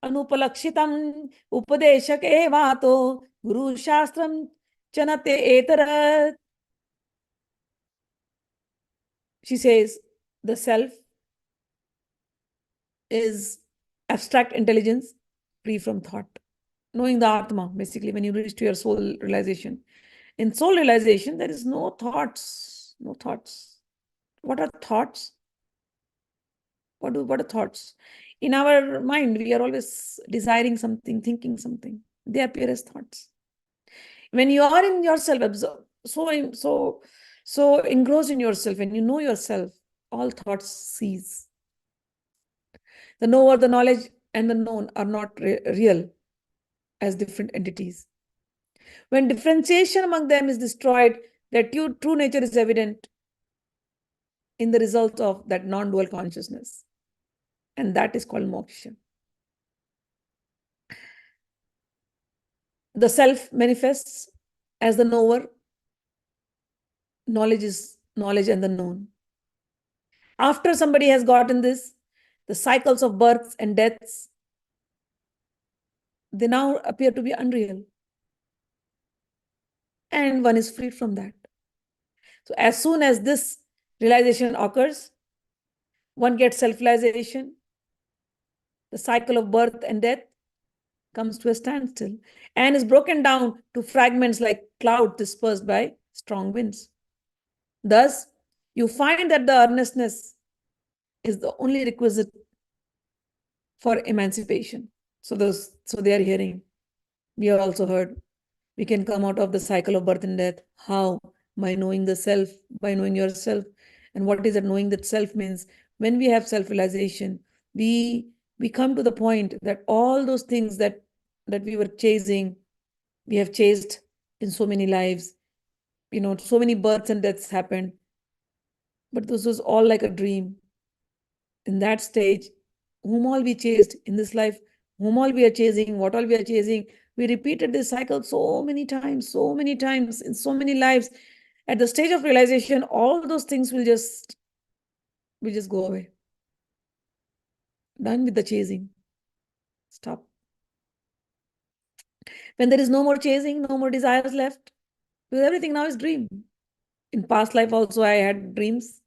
अनुपलक्षितम उपदेशक एवातो गुरु शास्त्रम चनते एतर. She says the self is abstract intelligence free from thought, knowing the Atma. Basically, when you reach to your soul realization, in soul realization there is no thoughts. What are thoughts? What are thoughts? In our mind, we are always desiring something, thinking something. They appear as thoughts. When you are in yourself, so engrossed in yourself, and you know yourself, all thoughts cease. The knower, the knowledge, and the known are not real as different entities. When differentiation among them is destroyed, their true nature is evident in the result of that non-dual consciousness. And that is called moksha. The self manifests as the knower. Knowledge is knowledge and the known. After somebody has gotten this, the cycles of births and deaths, they now appear to be unreal. And one is freed from that. So as soon as this realization occurs, one gets self-realization, the cycle of birth and death comes to a standstill and is broken down to fragments like clouds dispersed by strong winds. Thus, you find that the earnestness is the only requisite for emancipation. So they are hearing. We have also heard we can come out of the cycle of birth and death. How? By knowing the self, by knowing yourself. And what is that knowing that self means? When we have self-realization, we come to the point that all those things that we were chasing, we have chased in so many lives. So many births and deaths happened. But this was all like a dream. In that stage, whom all we chased in this life, whom all we are chasing, what all we are chasing, we repeated this cycle so many times, in so many lives. At the stage of realization, all those things will just go away. Done with the chasing. Stop. When there is no more chasing, no more desires left, because everything now is dream. In past life also I had dreams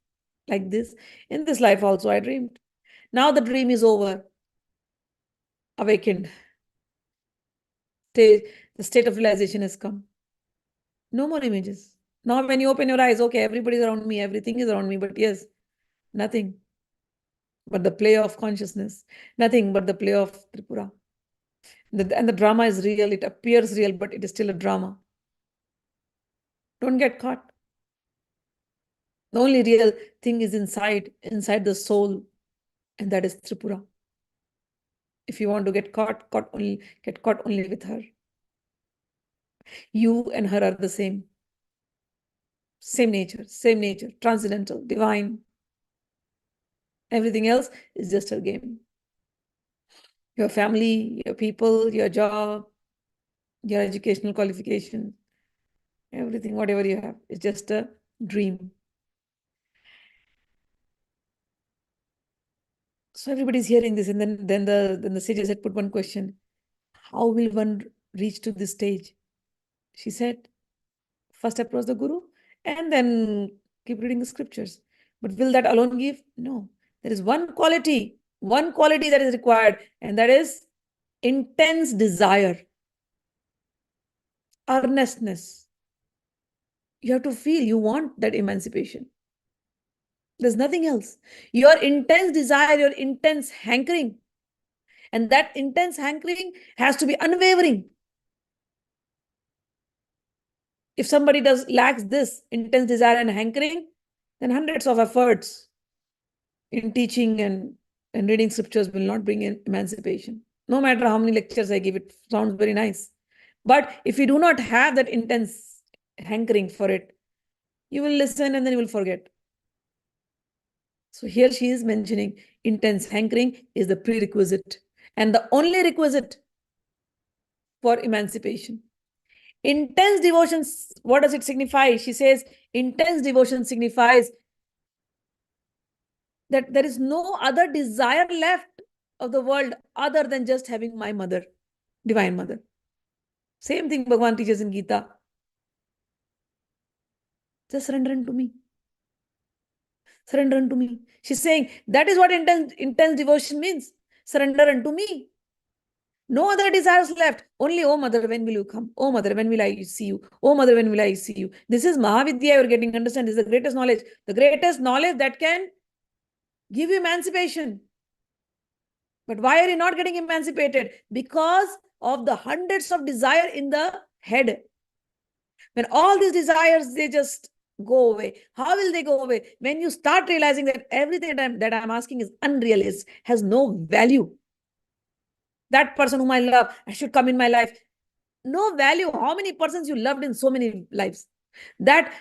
like this. In this life also I dreamed. Now the dream is over. Awakened. The state of realization has come. No more images. Now when you open your eyes, okay, everybody is around me, everything is around me, but yes, nothing but the play of consciousness. Nothing but the play of Tripura. And the drama is real. It appears real, but it is still a drama. Don't get caught. The only real thing is inside the soul, and that is Tripura. If you want to get caught only with her. You and her are the same. Same nature, transcendental, divine. Everything else is just a game. Your family, your people, your job, your educational qualification, Everything, whatever you have, is just a dream. So everybody's hearing this, and then the sages had put one question: how will one reach to this stage? She said, first approach the Guru, and then keep reading the scriptures. But will that alone give? No. There is one quality that is required, and that is intense desire, earnestness. You have to feel you want that emancipation. There's nothing else. Your intense desire, your intense hankering, and that intense hankering has to be unwavering. If somebody lacks this intense desire and hankering, then hundreds of efforts in teaching and reading scriptures will not bring in emancipation. No matter how many lectures I give, it sounds very nice. But if you do not have that intense hankering for it, you will listen and then you will forget. So here she is mentioning intense hankering is the prerequisite and the only requisite for emancipation. Intense devotion, what does it signify? She says intense devotion signifies that there is no other desire left of the world other than just having my mother, Divine Mother. Same thing Bhagavan teaches in Gita. Just surrender unto me. Surrender unto me. She's saying that is what intense devotion means. Surrender unto me. No other desires left. Only, oh mother, when will you come? Oh mother, when will I see you? Oh mother, when will I see you? This is Mahavidya you're getting, understand. This is the greatest knowledge. The greatest knowledge that can give you emancipation. But why are you not getting emancipated? Because of the hundreds of desire in the head. When all these desires, they just go away. How will they go away? When you start realizing that everything that I'm asking is unrealistic, has no value. That person whom I love should come in my life. No value. How many persons you loved in so many lives? That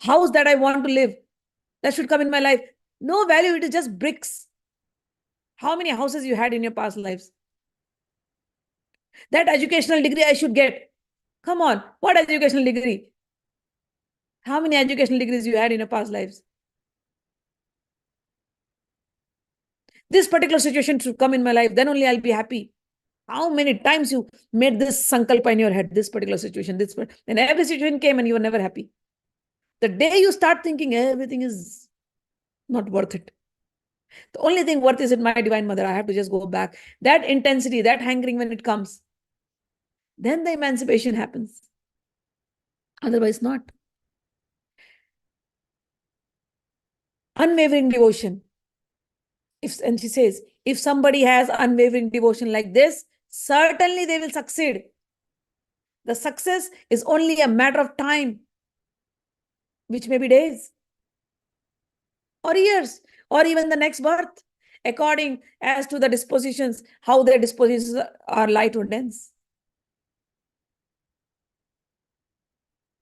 house that I want to live, that should come in my life. No value. It is just bricks. How many houses you had in your past lives? That educational degree I should get. Come on. What educational degree? How many educational degrees you had in your past lives? This particular situation should come in my life. Then only I'll be happy. How many times you made this sankalpa in your head, this particular situation, and every situation came and you were never happy. The day you start thinking everything is not worth it. The only thing worth is in my Divine Mother. I have to just go back. That intensity, that hankering when it comes, then the emancipation happens. Otherwise not. Unwavering devotion. And she says, if somebody has unwavering devotion like this, certainly they will succeed. The success is only a matter of time, which may be days or years or even the next birth, according as to the dispositions, how their dispositions are light or dense.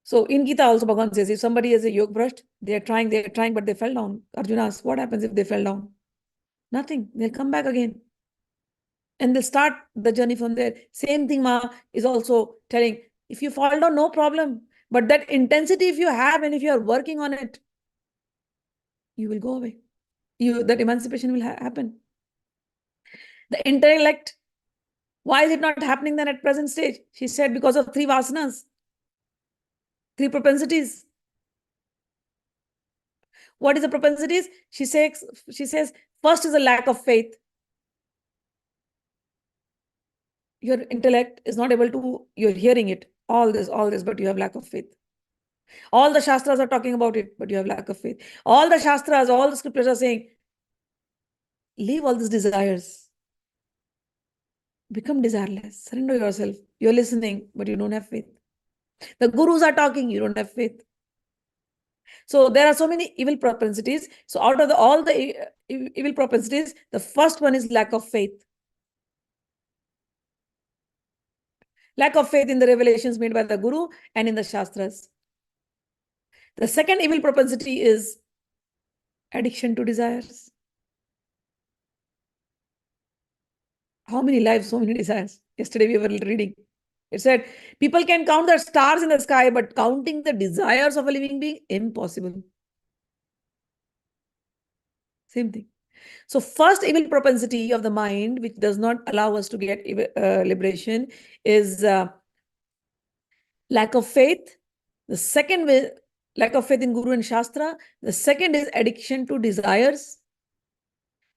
So in Gita also Bhagavan says, if somebody is a yog brushed, they're trying, but they fell down. Arjuna asks, what happens if they fell down? Nothing. They'll come back again. And they'll start the journey from there. Same thing Ma is also telling, if you fall down, no problem. But that intensity, if you have, and if you are working on it, you will go away. That emancipation will happen. The intellect, why is it not happening then at present stage? She said, because of three vasanas, three propensities. What is the propensities? She says, first is a lack of faith. Your intellect is not able to, you're hearing it, all this, but you have lack of faith. All the Shastras are talking about it, but you have lack of faith. All the Shastras, all the scriptures are saying, leave all these desires. Become desireless. Surrender yourself. You're listening, but you don't have faith. The gurus are talking, you don't have faith. So there are so many evil propensities. So out of all the evil propensities, the first one is lack of faith. Lack of faith in the revelations made by the Guru and in the Shastras. The second evil propensity is addiction to desires. How many lives, so many desires? Yesterday we were reading. It said, people can count the stars in the sky, but counting the desires of a living being, impossible. Same thing. So first evil propensity of the mind, which does not allow us to get liberation, is lack of faith. The second way, lack of faith in Guru and Shastra. The second is addiction to desires.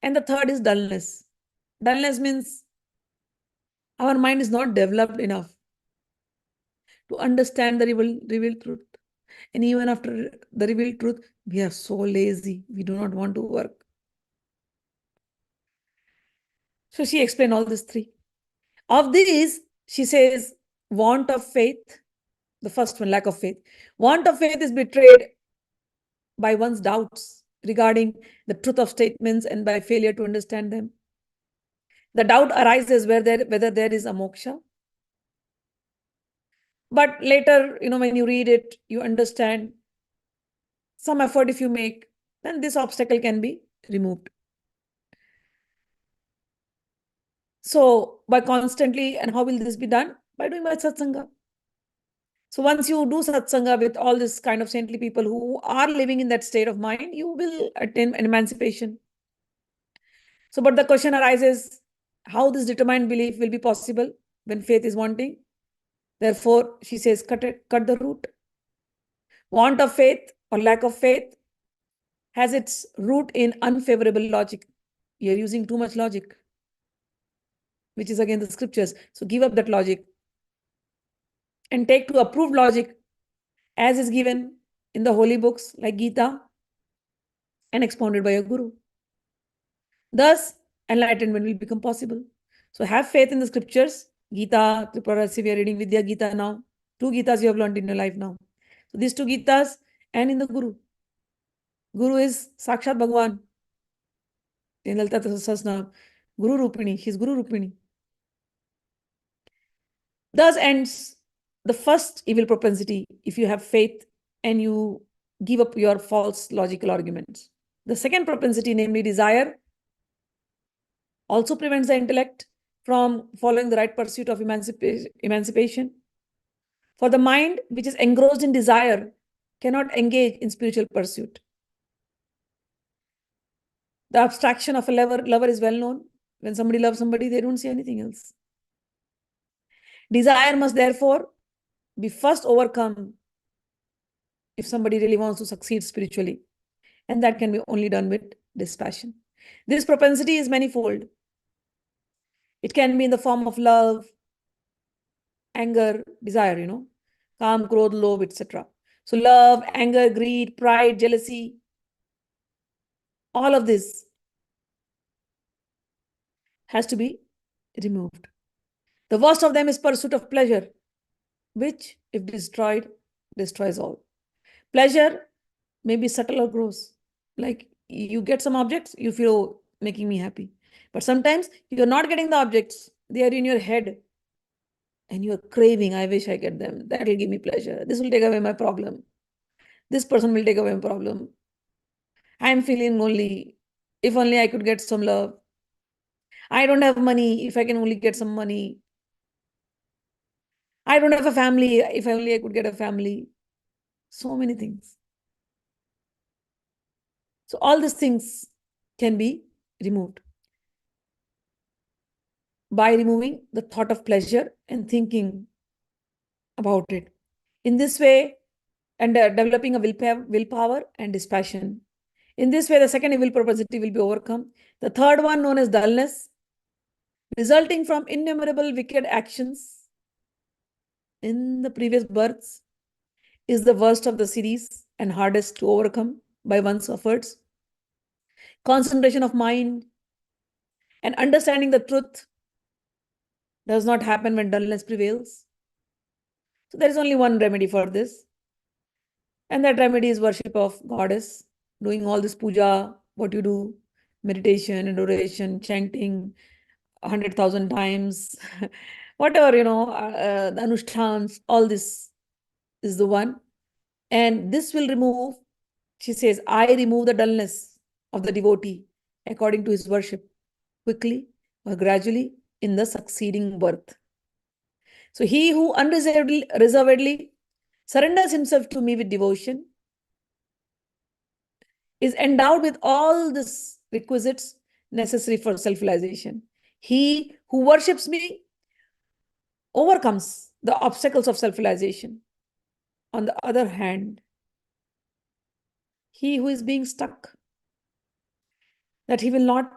And the third is dullness. Dullness means our mind is not developed enough to understand the revealed truth. And even after the revealed truth, we are so lazy. We do not want to work. So she explained all these three. Of these, she says, want of faith, the first one, lack of faith. Want of faith is betrayed by one's doubts regarding the truth of statements and by failure to understand them. The doubt arises whether there is a moksha. But later, when you read it, you understand some effort if you make, then this obstacle can be removed. So by constantly, and how will this be done? By doing by satsanga. So once you do satsanga with all this kind of saintly people who are living in that state of mind, you will attain an emancipation. So, but the question arises, how this determined belief will be possible when faith is wanting? Therefore, she says, cut the root. Want of faith or lack of faith has its root in unfavorable logic. You're using too much logic, which is again the scriptures. So give up that logic and take to approved logic as is given in the holy books like Gita and expounded by your Guru. Thus, enlightenment will become possible. So have faith in the scriptures. Gita, Tripura Rahasya, we are reading Vidya Gita now. 2 Gitas you have learned in your life now. So these 2 Gitas and in the Guru. Guru is Sakshat Bhagwan. In Lalita Sahasranam, Guru Rupini. She's Guru Rupini. Thus ends the first evil propensity if you have faith and you give up your false logical arguments. The second propensity, namely desire, also prevents the intellect from following the right pursuit of emancipation. For the mind, which is engrossed in desire, cannot engage in spiritual pursuit. The abstraction of a lover is well known. When somebody loves somebody, they don't see anything else. Desire must therefore be first overcome if somebody really wants to succeed spiritually. And that can be only done with dispassion. This propensity is manifold. It can be in the form of love, anger, desire, Kam, krodh, lobh, etc. So love, anger, greed, pride, jealousy, all of this has to be removed. The worst of them is pursuit of pleasure, which, if destroyed, destroys all. Pleasure may be subtle or gross. Like you get some objects, you feel, oh, making me happy. But sometimes you're not getting the objects. They are in your head. And you're craving, I wish I get them. That will give me pleasure. This will take away my problem. This person will take away my problem. I'm feeling lonely. If only I could get some love. I don't have money. If I can only get some money. I don't have a family. If only I could get a family. So many things. So all these things can be removed by removing the thought of pleasure and thinking about it. In this way, and developing a willpower and dispassion. In this way, the second evil propensity will be overcome. The third one, known as dullness, resulting from innumerable wicked actions in the previous births, is the worst of the series and hardest to overcome by one's efforts. Concentration of mind and understanding the truth does not happen when dullness prevails. So there is only one remedy for this. And that remedy is worship of goddess, doing all this puja, what you do, meditation, adoration, chanting 100,000 times, whatever, the anushtans, all this is the one. And this will remove, she says, I remove the dullness of the devotee according to his worship, quickly or gradually in the succeeding birth. So he who unreservedly surrenders himself to me with devotion is endowed with all these requisites necessary for self-realization. He who worships me overcomes the obstacles of self-realization. On the other hand, he who is being stuck, that he will not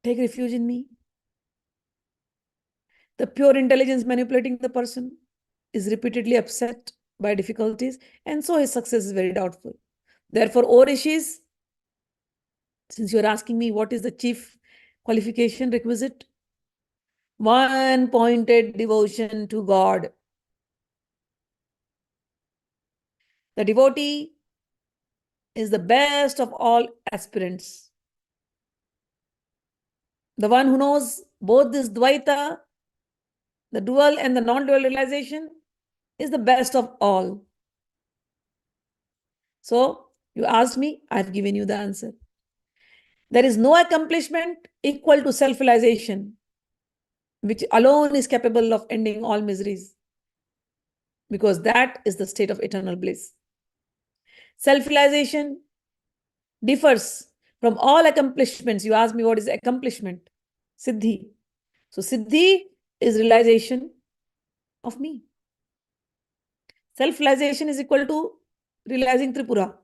take refuge in me. The pure intelligence manipulating the person is repeatedly upset by difficulties, and so his success is very doubtful. Therefore, O Rishis, since you're asking me what is the chief qualification requisite, one pointed devotion to God. The devotee is the best of all aspirants. The one who knows both this Dvaita, the dual and the non-dual realization, is the best of all. So, you asked me, I've given you the answer. There is no accomplishment equal to self-realization, which alone is capable of ending all miseries, because that is the state of eternal bliss. Self-realization differs from all accomplishments. You ask me what is accomplishment? Siddhi. So Siddhi is realization of me. Self-realization is equal to realizing Tripura.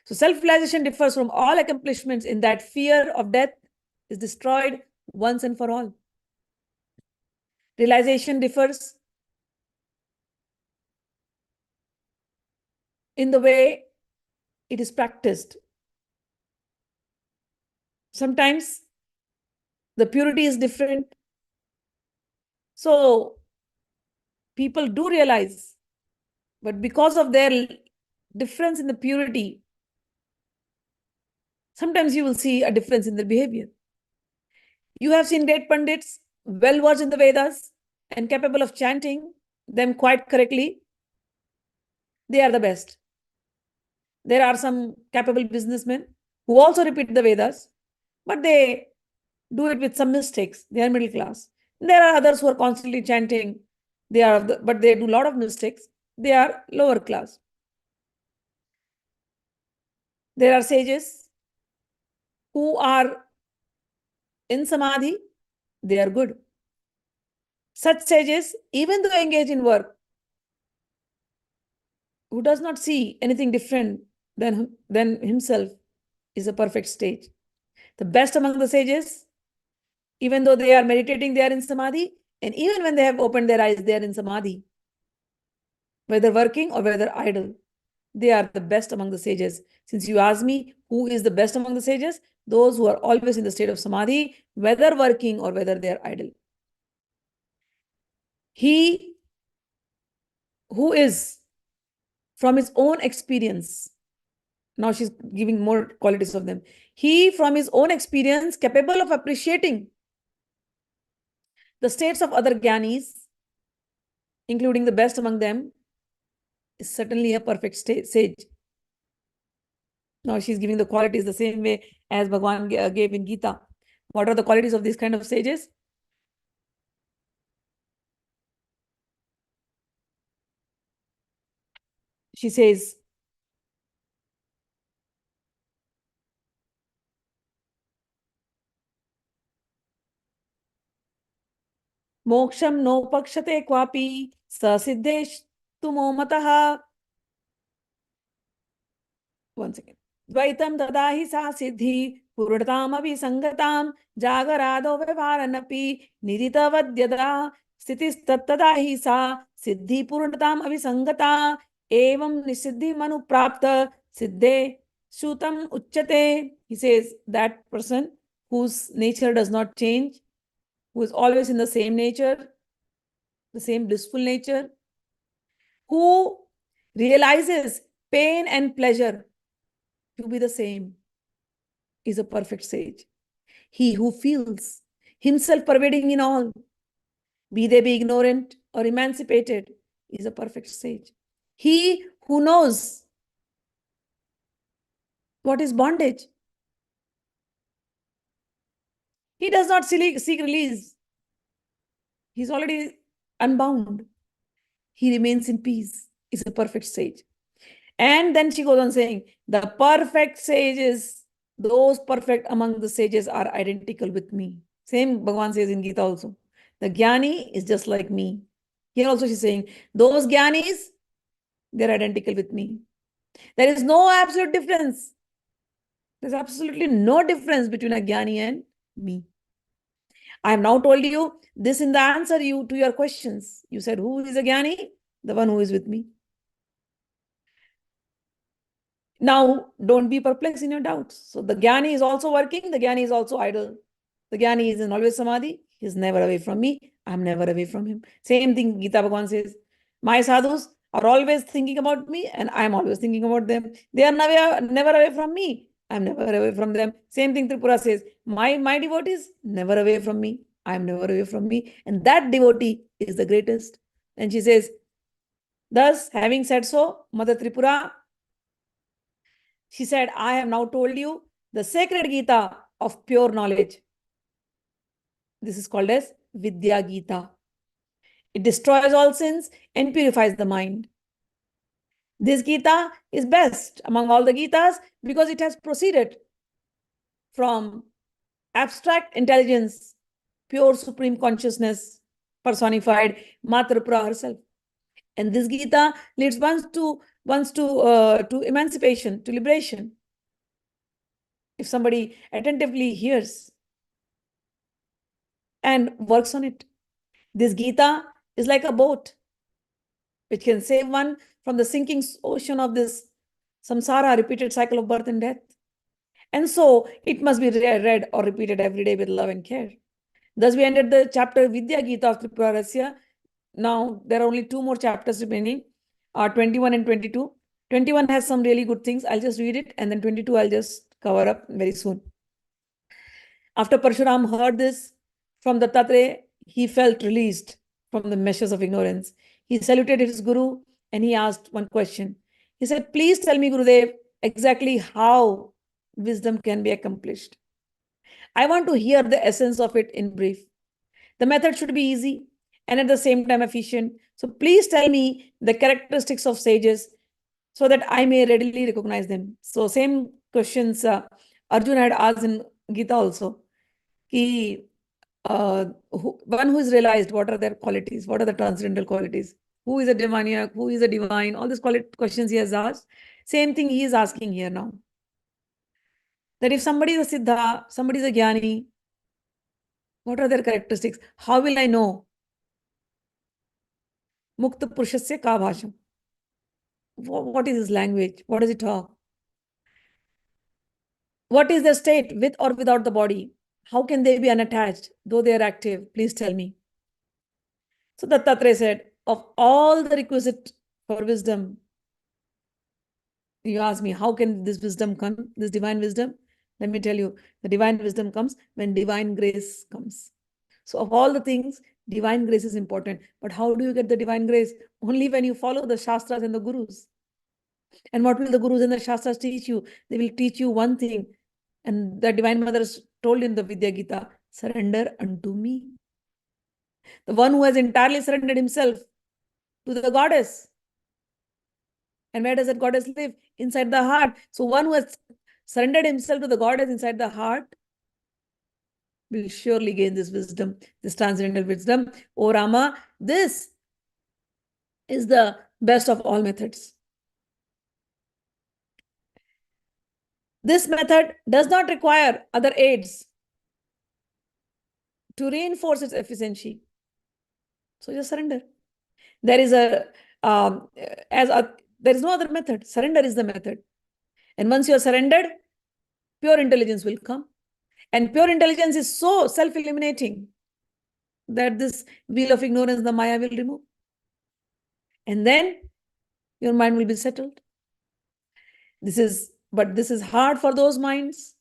So self-realization differs from all accomplishments in that fear of death is destroyed once and for all. Realization differs in the way it is practiced. Sometimes the purity is different. So people do realize, but because of their difference in the purity, sometimes you will see a difference in their behavior. You have seen great Pandits, well versed in the Vedas and capable of chanting them quite correctly. They are the best. There are some capable businessmen who also repeat the Vedas, but they do it with some mistakes. They are middle class. There are others who are constantly chanting, but they do a lot of mistakes. They are lower class. There are sages who are in samadhi, they are good. Such sages, even though engaged in work, who does not see anything different than himself, is a perfect stage. The best among the sages, even though they are meditating, they are in samadhi, and even when they have opened their eyes, they are in samadhi. Whether working or whether idle, they are the best among the sages. Since you ask me who is the best among the sages, those who are always in the state of samadhi, whether working or whether they are idle. He who is from his own experience, now she's giving more qualities of them. He from his own experience capable of appreciating the states of other Gyanis, including the best among them, is certainly a perfect sage. Now she's giving the qualities the same way as Bhagwan gave in Gita. What are the qualities of these kind of sages? She says, Moksham no pakshate kwapi sasiddhesh tumo mataha. Once again. Dvaitam dadahi sa siddhi purnataam abhisangataam jagarado vyavaranaphi niditavadyada स्थितिस तत्तदाहि सा सिद्धि पूर्णताम अभिसंगता एवं निसिद्धि मनु प्राप्त सिद्धे sutam uchyate. He says that person whose nature does not change, who is always in the same nature, the same blissful nature, who realizes pain and pleasure to be the same, is a perfect sage. He who feels himself pervading in all, be they be ignorant or emancipated, is a perfect sage. He who knows what is bondage, he does not seek release. He's already unbound. He remains in peace. Is a perfect sage. And then she goes on saying, the perfect sages, those perfect among the sages are identical with me. Same Bhagavan says in Gita also. The Gyani is just like me. Here also she's saying, those Gyanis, they're identical with me. There is no absolute difference. There's absolutely no difference between a Gyani and me. I have now told you this in the answer to your questions. You said, who is a Gyani? The one who is with me. Now, don't be perplexed in your doubts. So the Gyani is also working. The Gyani is also idle. The Gyani is in always Samadhi. He is never away from me. I'm never away from him. Same thing Gita Bhagavan says. My sadhus are always thinking about me and I'm always thinking about them. They are never away from me. I'm never away from them. Same thing Tripura says. My devotees never away from me. I'm never away from me. And that devotee is the greatest. And she says, thus, having said so, Mother Tripura, she said, I have now told you the sacred Gita of pure knowledge. This is called as Vidya Gita. It destroys all sins and purifies the mind. This Gita is best among all the Gitas because it has proceeded from abstract intelligence, pure supreme consciousness, personified Maa Tripura herself. And this Gita leads one to emancipation, to liberation. If somebody attentively hears and works on it. This Gita is like a boat which can save one from the sinking ocean of this samsara, repeated cycle of birth and death. And so it must be read or repeated every day with love and care. Thus we ended the chapter Vidya Gita of Tripura Rahasya. Now there are only 2 more chapters remaining, 21 and 22. 21 has some really good things. I'll just read it, and then 22 I'll just cover up very soon. After Parshuram heard this from Dattatrey, he felt released from the meshes of ignorance. He saluted his Guru and he asked one question. He said, please tell me, Gurudev, exactly how wisdom can be accomplished. I want to hear the essence of it in brief. The method should be easy and at the same time efficient. So please tell me the characteristics of sages so that I may readily recognize them. So same questions Arjuna had asked in Gita also. One who is realized, what are their qualities? What are the transcendental qualities? Who is a demoniac? Who is a divine? All these questions he has asked. Same thing he is asking here now. That if somebody is a Siddha, somebody is a Gyani, what are their characteristics? How will I know? Mukta Purushasya ka bhasham. What is his language? What does he talk? What is their state with or without the body? How can they be unattached, though they are active? Please tell me. So Dattatrey said, of all the requisite for wisdom, you ask me, how can this wisdom come, this divine wisdom? Let me tell you, the divine wisdom comes when divine grace comes. So of all the things, divine grace is important. But how do you get the divine grace? Only when you follow the Shastras and the Gurus. And what will the Gurus and the Shastras teach you? They will teach you one thing. And the Divine Mother is told in the Vidya Gita, surrender unto me. The one who has entirely surrendered himself to the goddess. And where does that goddess live? Inside the heart. So one who has surrendered himself to the goddess inside the heart will surely gain this wisdom, this transcendental wisdom. O Rama, this is the best of all methods. This method does not require other aids to reinforce its efficiency. So just surrender. There is there is no other method. Surrender is the method. And once you are surrendered, pure intelligence will come. And pure intelligence is so self-eliminating that this wheel of ignorance, the Maya, will remove. And then your mind will be settled. This is hard for those minds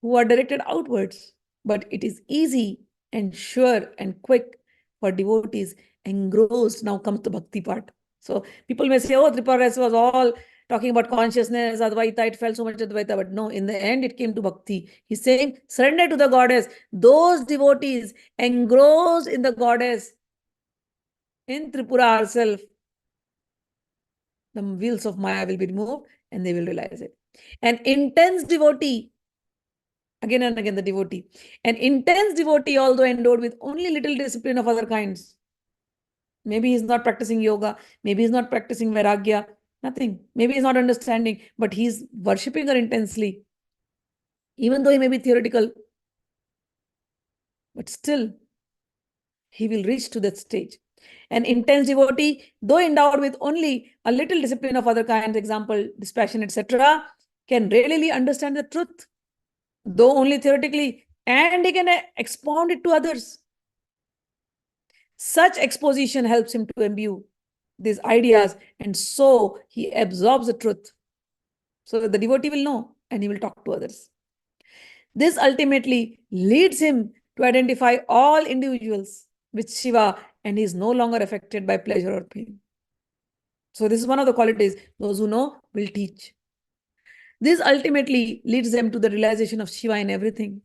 who are directed outwards. But it is easy and sure and quick for devotees engrossed. Now comes the bhakti part. So people may say, oh, Tripura Rahasya was all talking about consciousness, Advaita, it felt so much Advaita. But no, in the end, it came to bhakti. He's saying, surrender to the goddess. Those devotees engrossed in the goddess in Tripura herself, the wheels of Maya will be removed and they will realize it. An intense devotee, again and again the devotee, an intense devotee, although endowed with only little discipline of other kinds. Maybe he's not practicing yoga, maybe he's not practicing vairagya, nothing. Maybe he's not understanding, but he's worshipping her intensely. Even though he may be theoretical, but still he will reach to that stage. An intense devotee, though endowed with only a little discipline of other kinds, example, dispassion, etc., can really understand the truth, though only theoretically, and he can expound it to others. Such exposition helps him to imbue these ideas, and so he absorbs the truth. So the devotee will know and he will talk to others. This ultimately leads him to identify all individuals with Shiva, and he is no longer affected by pleasure or pain. So this is one of the qualities. Those who know will teach. This ultimately leads them to the realization of Shiva in everything.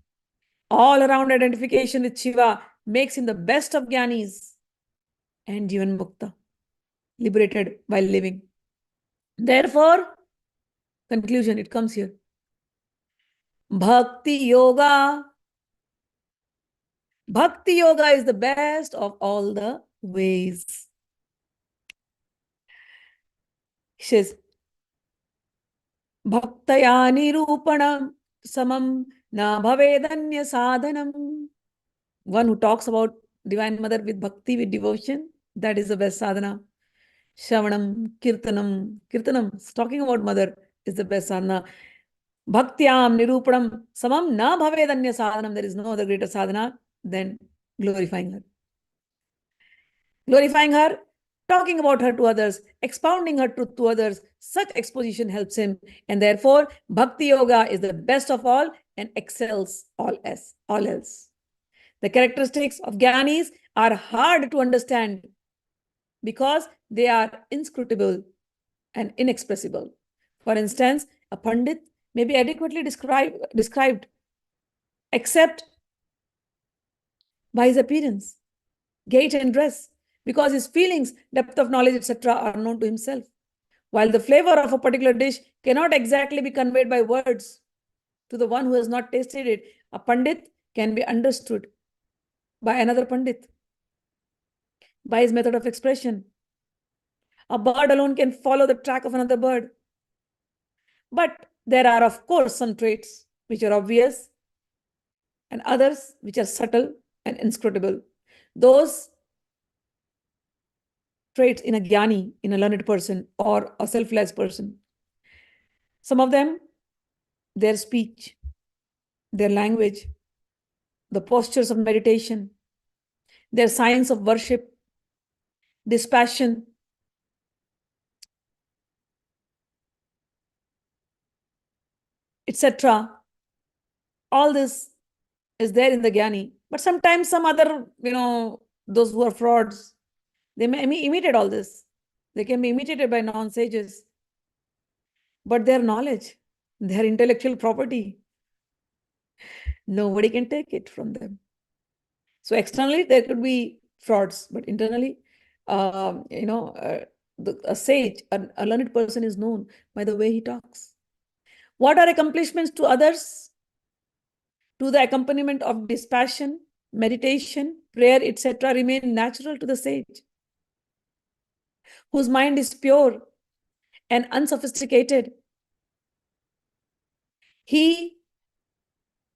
All around identification with Shiva makes him the best of Gyanis and Jivan Mukta, liberated while living. Therefore, conclusion, it comes here. Bhakti Yoga. Bhakti Yoga is the best of all the ways. He says, Bhaktaya nirupanam samam na bhavedanya sadhanam. One who talks about Divine Mother with bhakti, with devotion, that is the best sadhana. Shravanam, Kirtanam. Kirtanam, talking about Mother, is the best sadhana. Bhaktyam nirupanam samam na bhavedanya sadhanam. There is no other greater sadhana than glorifying her. Glorifying her, talking about her to others, expounding her truth to others, such exposition helps him. And therefore, Bhakti Yoga is the best of all and excels all else. The characteristics of Gyanis are hard to understand because they are inscrutable and inexpressible. For instance, a Pandit may be adequately described except by his appearance, gait and dress, because his feelings, depth of knowledge, etc. are known to himself. While the flavor of a particular dish cannot exactly be conveyed by words to the one who has not tasted it, a Pandit can be understood by another Pandit, by his method of expression. A bird alone can follow the track of another bird. But there are, of course, some traits which are obvious and others which are subtle and inscrutable. Those traits in a Gyani, in a learned person or a selfless person. Some of them, their speech, their language, the postures of meditation, their signs of worship, dispassion, etc. All this is there in the Gyani. But sometimes some other, those who are frauds, they may imitate all this. They can be imitated by non-sages. But their knowledge, their intellectual property, nobody can take it from them. So externally, there could be frauds, but internally, a sage, a learned person is known by the way he talks. What are accomplishments to others? To the accompaniment of dispassion, meditation, prayer, etc. remain natural to the sage, whose mind is pure and unsophisticated. He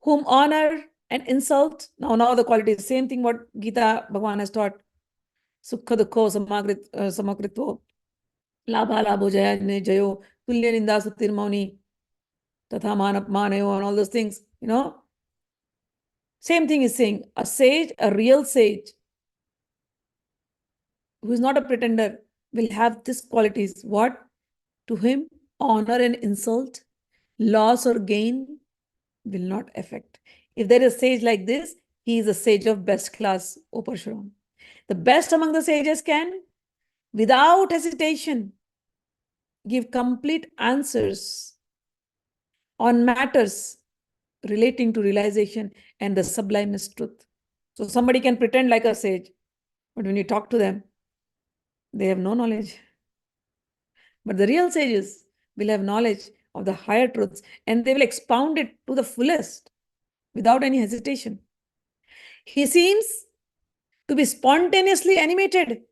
whom honor and insult, now the quality is the same thing what Gita Bhagavan has taught. Sukha dukho samakritvo, labha labho jaya jayo, tulya ninda sutir mauni, tatha manayo, and all those things, Same thing is saying, a sage, a real sage, who is not a pretender, will have these qualities. What? To him, honor and insult, loss or gain will not affect. If there is a sage like this, he is a sage of best class, O Parashuram. The best among the sages can, without hesitation, give complete answers on matters relating to realization and the sublimest truth. So somebody can pretend like a sage, but when you talk to them, They have no knowledge. But the real sages will have knowledge of the higher truths, and they will expound it to the fullest without any hesitation. He seems to be spontaneously animated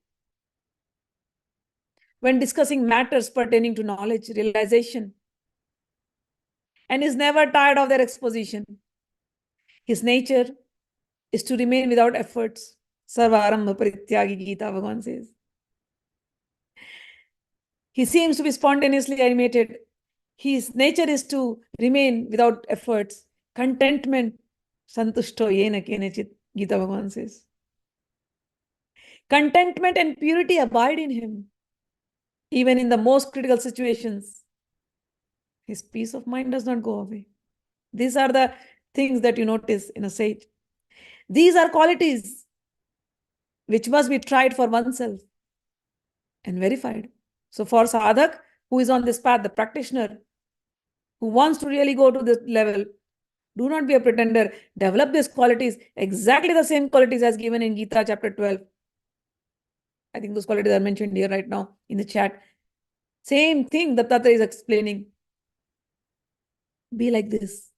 when discussing matters pertaining to knowledge, realization, and is never tired of their exposition. His nature is to remain without efforts. Sarvarambha Parityagi Gita, Bhagavan says. He seems to be spontaneously animated. His nature is to remain without efforts. Contentment, santushto yena kenachit, Gita Bhagavan says. Contentment and purity abide in him, even in the most critical situations. His peace of mind does not go away. These are the things that you notice in a sage. These are qualities which must be tried for oneself and verified. So for sadhak, who is on this path, the practitioner, who wants to really go to this level, do not be a pretender. Develop these qualities, exactly the same qualities as given in Gita chapter 12. I think those qualities are mentioned here right now in the chat. Same thing that Dattatrey is explaining. Be like this.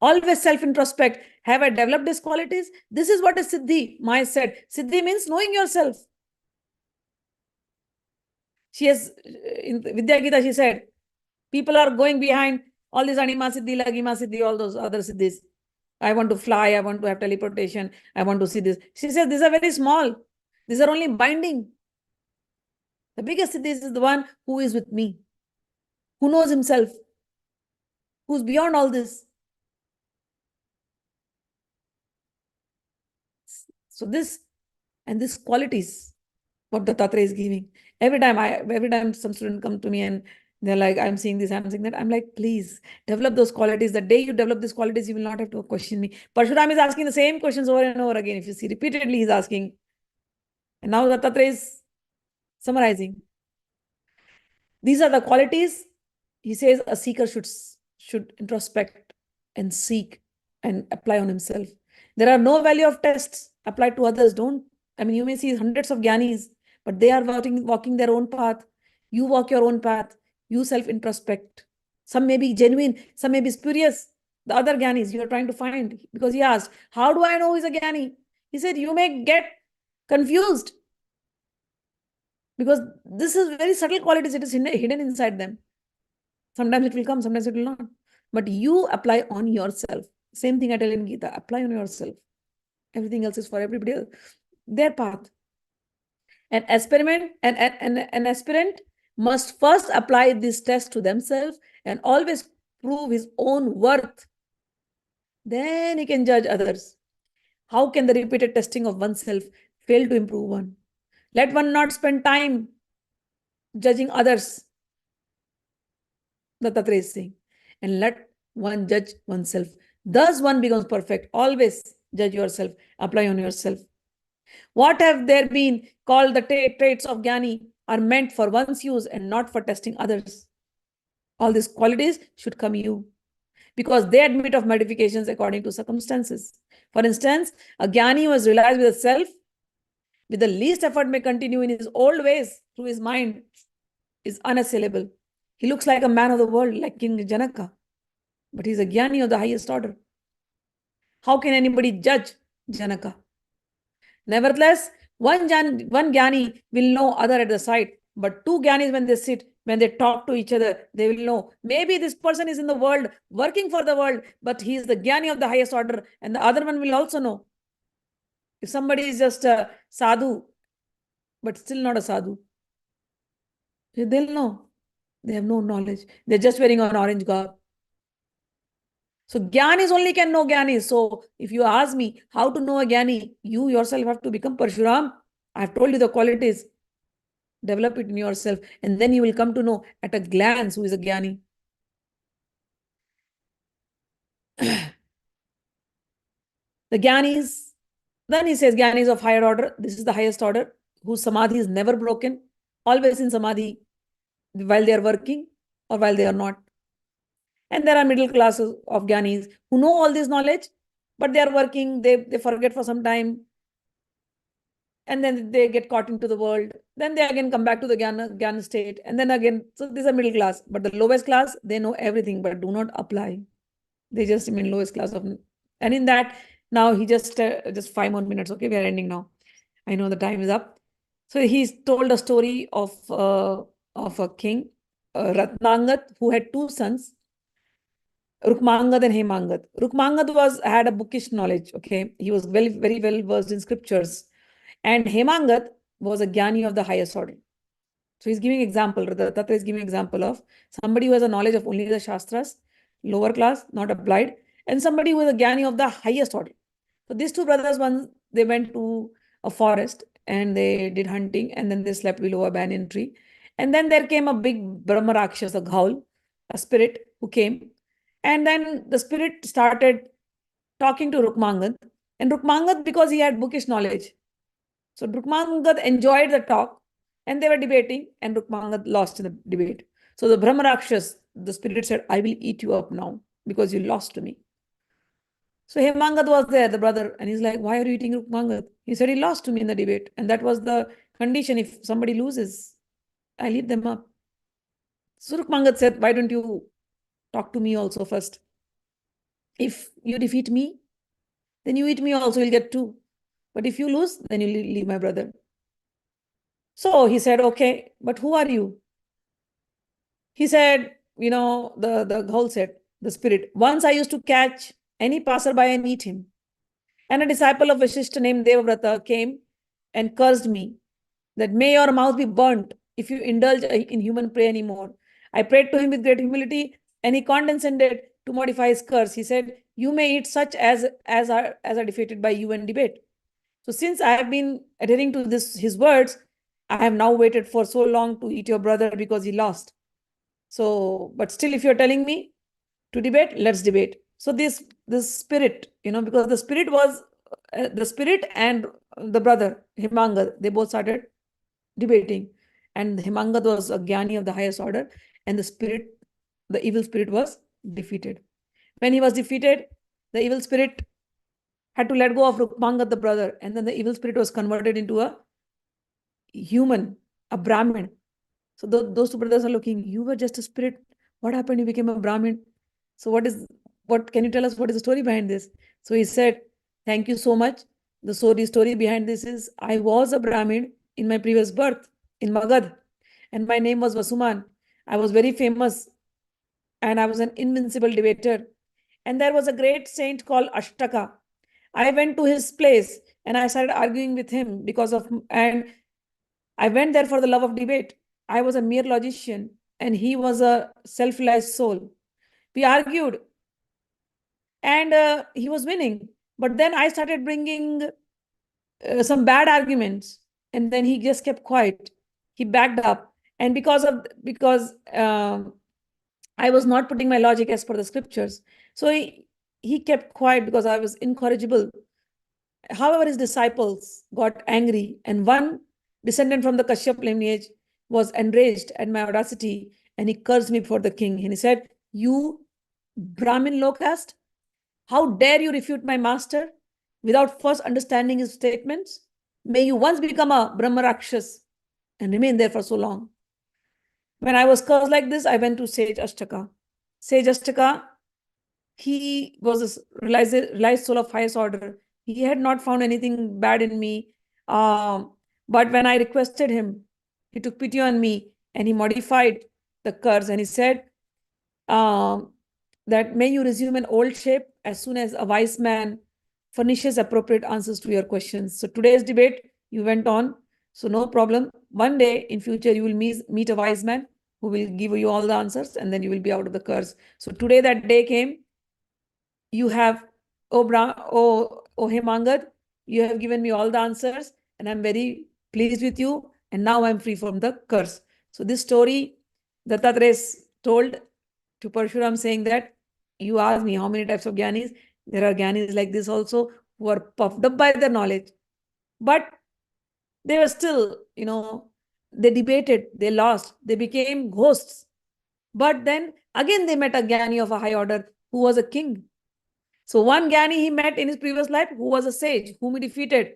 Always self-introspect. Have I developed these qualities? This is what is Siddhi. Maa said. Siddhi means knowing yourself. She has, in Vidya Gita, she said, people are going behind all these Anima Siddhi, Lagima Siddhi, all those other Siddhis. I want to fly, I want to have teleportation, I want to see this. She says, these are very small. These are only binding. The biggest Siddhi is the one who is with me, who knows himself, who's beyond all this. So this and these qualities, what Dattatrey is giving. Every time some student come to me and they're like, I'm seeing this, I'm seeing that. I'm like, please develop those qualities. The day you develop these qualities, you will not have to question me. Parshuram is asking the same questions over and over again. If you see repeatedly, he's asking. And now Dattatrey is summarizing. These are the qualities. He says a seeker should introspect and seek and apply on himself. There are no value of tests applied to others. You may see hundreds of Gyanis, but they are walking their own path. You walk your own path. You self-introspect. Some may be genuine, some may be spurious. The other Gyanis you are trying to find, because he asked, how do I know he's a Gyani? He said, you may get confused because this is very subtle qualities. It is hidden inside them. Sometimes it will come, sometimes it will not. But you apply on yourself. Same thing I tell in Gita, apply on yourself. Everything else is for everybody else. Their path. An aspirant must first apply this test to themselves and always prove his own worth. Then he can judge others. How can the repeated testing of oneself fail to improve one? Let one not spend time judging others, the Dattatrey is saying, and let one judge oneself. Thus one becomes perfect. Always judge yourself, apply on yourself. What have there been called the traits of Gyani are meant for one's use and not for testing others. All these qualities should come you because they admit of modifications according to circumstances. For instance, a Gyani who has realized with the self, with the least effort may continue in his old ways through his mind is unassailable. He looks like a man of the world, like King Janaka, but he's a Gyani of the highest order. How can anybody judge Janaka? Nevertheless, one Gyani will know other at the side, but two Gyanis when they sit, when they talk to each other, they will know. Maybe this person is in the world, working for the world, but he is the Gyani of the highest order, and the other one will also know. If somebody is just a sadhu, but still not a sadhu, they'll know. They have no knowledge. They're just wearing an orange garb. So Gyanis only can know Gyanis. So if you ask me how to know a Gyani, you yourself have to become Parshuram. I've told you the qualities. Develop it in yourself, and then you will come to know at a glance who is a Gyani. The Gyanis, then he says Gyanis of higher order. This is the highest order, whose samadhi is never broken, always in samadhi while they are working or while they are not. And there are middle classes of Gyanis who know all this knowledge, but they are working, they forget for some time. and then they get caught into the world. Then they again come back to the Gyan state, and then again, so these are middle class. But the lowest class, they know everything but do not apply. They just remain lowest class of, and in that, now he just 5 more minutes. Okay, we are ending now. I know the time is up. So he's told a story of a king, Ratnangad, who had two sons, Rukmangad and Hemangad. Rukmangad had a bookish knowledge. Okay, he was very well versed in scriptures, and Hemangad was a Gyani of the highest order. So he's giving example. Dattatrey is giving example of somebody who has a knowledge of only the Shastras, lower class, not applied, and somebody who is a Gyani of the highest order. So these two brothers, once they went to a forest and they did hunting, and then they slept below a banyan tree. And then there came a big Brahma Rakshas, a ghoul, a spirit who came. And then the spirit started talking to Rukmangad. And Rukmangad, because he had bookish knowledge, so Rukmangad enjoyed the talk, and they were debating, and Rukmangad lost in the debate. So the Brahma Rakshas, the spirit said, I will eat you up now because you lost to me. So Hemangad was there, the brother, and he's like, why are you eating Rukmangad? He said he lost to me in the debate. And that was the condition. If somebody loses, I'll eat them up. So Rukmangad said, why don't you talk to me also first? If you defeat me, then you eat me also, you'll get two. But if you lose, then you'll leave my brother. So he said, okay, but who are you? He said, the ghoul said, the spirit, once I used to catch any passerby and eat him. And a disciple of Vashishta named Devavrata came and cursed me that may your mouth be burnt if you indulge in human prey anymore. I prayed to him with great humility, and he condescended to modify his curse. He said, you may eat such as are defeated by you in debate. So since I have been adhering to his words, I have now waited for so long to eat your brother because he lost. So, but still, if you're telling me to debate, let's debate. So this spirit, because the spirit was the spirit and the brother Hemangad, they both started debating, and Hemangad was a Gyani of the highest order, and the evil spirit was defeated. When he was defeated, the evil spirit had to let go of Rukmangad, the brother, and then the evil spirit was converted into a human, a Brahmin. So those two brothers are looking, you were just a spirit. What happened? You became a Brahmin. So what can you tell us? What is the story behind this? So he said, thank you so much. The story behind this is, I was a Brahmin in my previous birth in Magad, and my name was Vasuman. I was very famous, and I was an invincible debater. And there was a great saint called Ashtaka. I went to his place and I started arguing with him and I went there for the love of debate. I was a mere logician and he was a self-realized soul. We argued and he was winning. But then I started bringing some bad arguments, and then he just kept quiet. He backed up. And because I was not putting my logic as per the scriptures, so he kept quiet because I was incorrigible. However, his disciples got angry, and one descendant from the Kashyap lineage was enraged at my audacity, and he cursed me before the king. And he said, you Brahmin low caste, how dare you refute my master without first understanding his statements? May you once become a Brahma Rakshas and remain there for so long. When I was cursed like this, I went to Sage Ashtaka. Sage Ashtaka, he was a realized soul of highest order. He had not found anything bad in me. But when I requested him, he took pity on me and he modified the curse, and he said that may you resume an old shape as soon as a wise man furnishes appropriate answers to your questions. So today's debate, you went on. So no problem. One day in future, you will meet a wise man who will give you all the answers, and then you will be out of the curse. So today that day came. You have, oh Hemangad, you have given me all the answers, and I'm very pleased with you. And now I'm free from the curse. So this story, Dattatrey told to Parshuram, saying that you asked me how many types of Gyanis. There are Gyanis like this also, who are puffed up by their knowledge. But they were still, they debated, they lost, they became ghosts. But then again, they met a Gyani of a high order who was a king. So one Gyani he met in his previous life who was a sage, whom he defeated.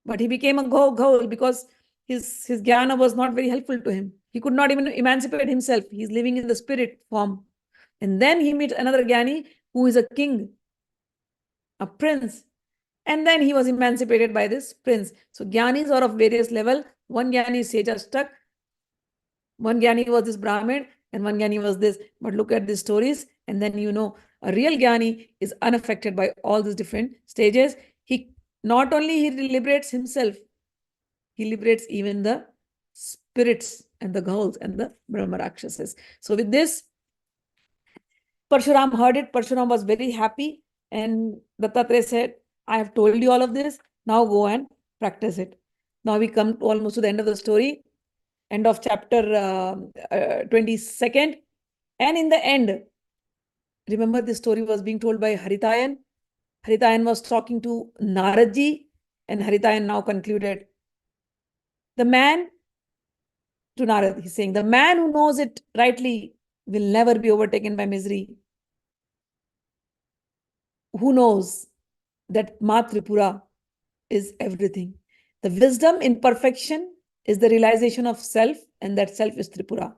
But he became a ghoul because his jnana was not very helpful to him. He could not even emancipate himself. He's living in the spirit form. And then he meets another Gyani who is a king, a prince. And then he was emancipated by this prince. So Gyanis are of various level. One Gyani is Seja stuck. One Gyani was this Brahmin and one Gyani was this. But look at these stories and then you know a real Gyani is unaffected by all these different stages. He not only he liberates himself, he liberates even the spirits and the ghouls and the Brahma Rakshasas. So with this, Parshuram heard it. Parshuram was very happy. And Dattatrey said, I have told you all of this. Now go and practice it. Now we come almost to the end of the story. End of chapter 22nd. And in the end, remember this story was being told by Haritayan. Haritayan was talking to Naradji. And Haritayan now concluded, the man, to Narad, he's saying, the man who knows it rightly will never be overtaken by misery. Who knows that Maa Tripura is everything. The wisdom in perfection is the realization of self, and that self is Tripura.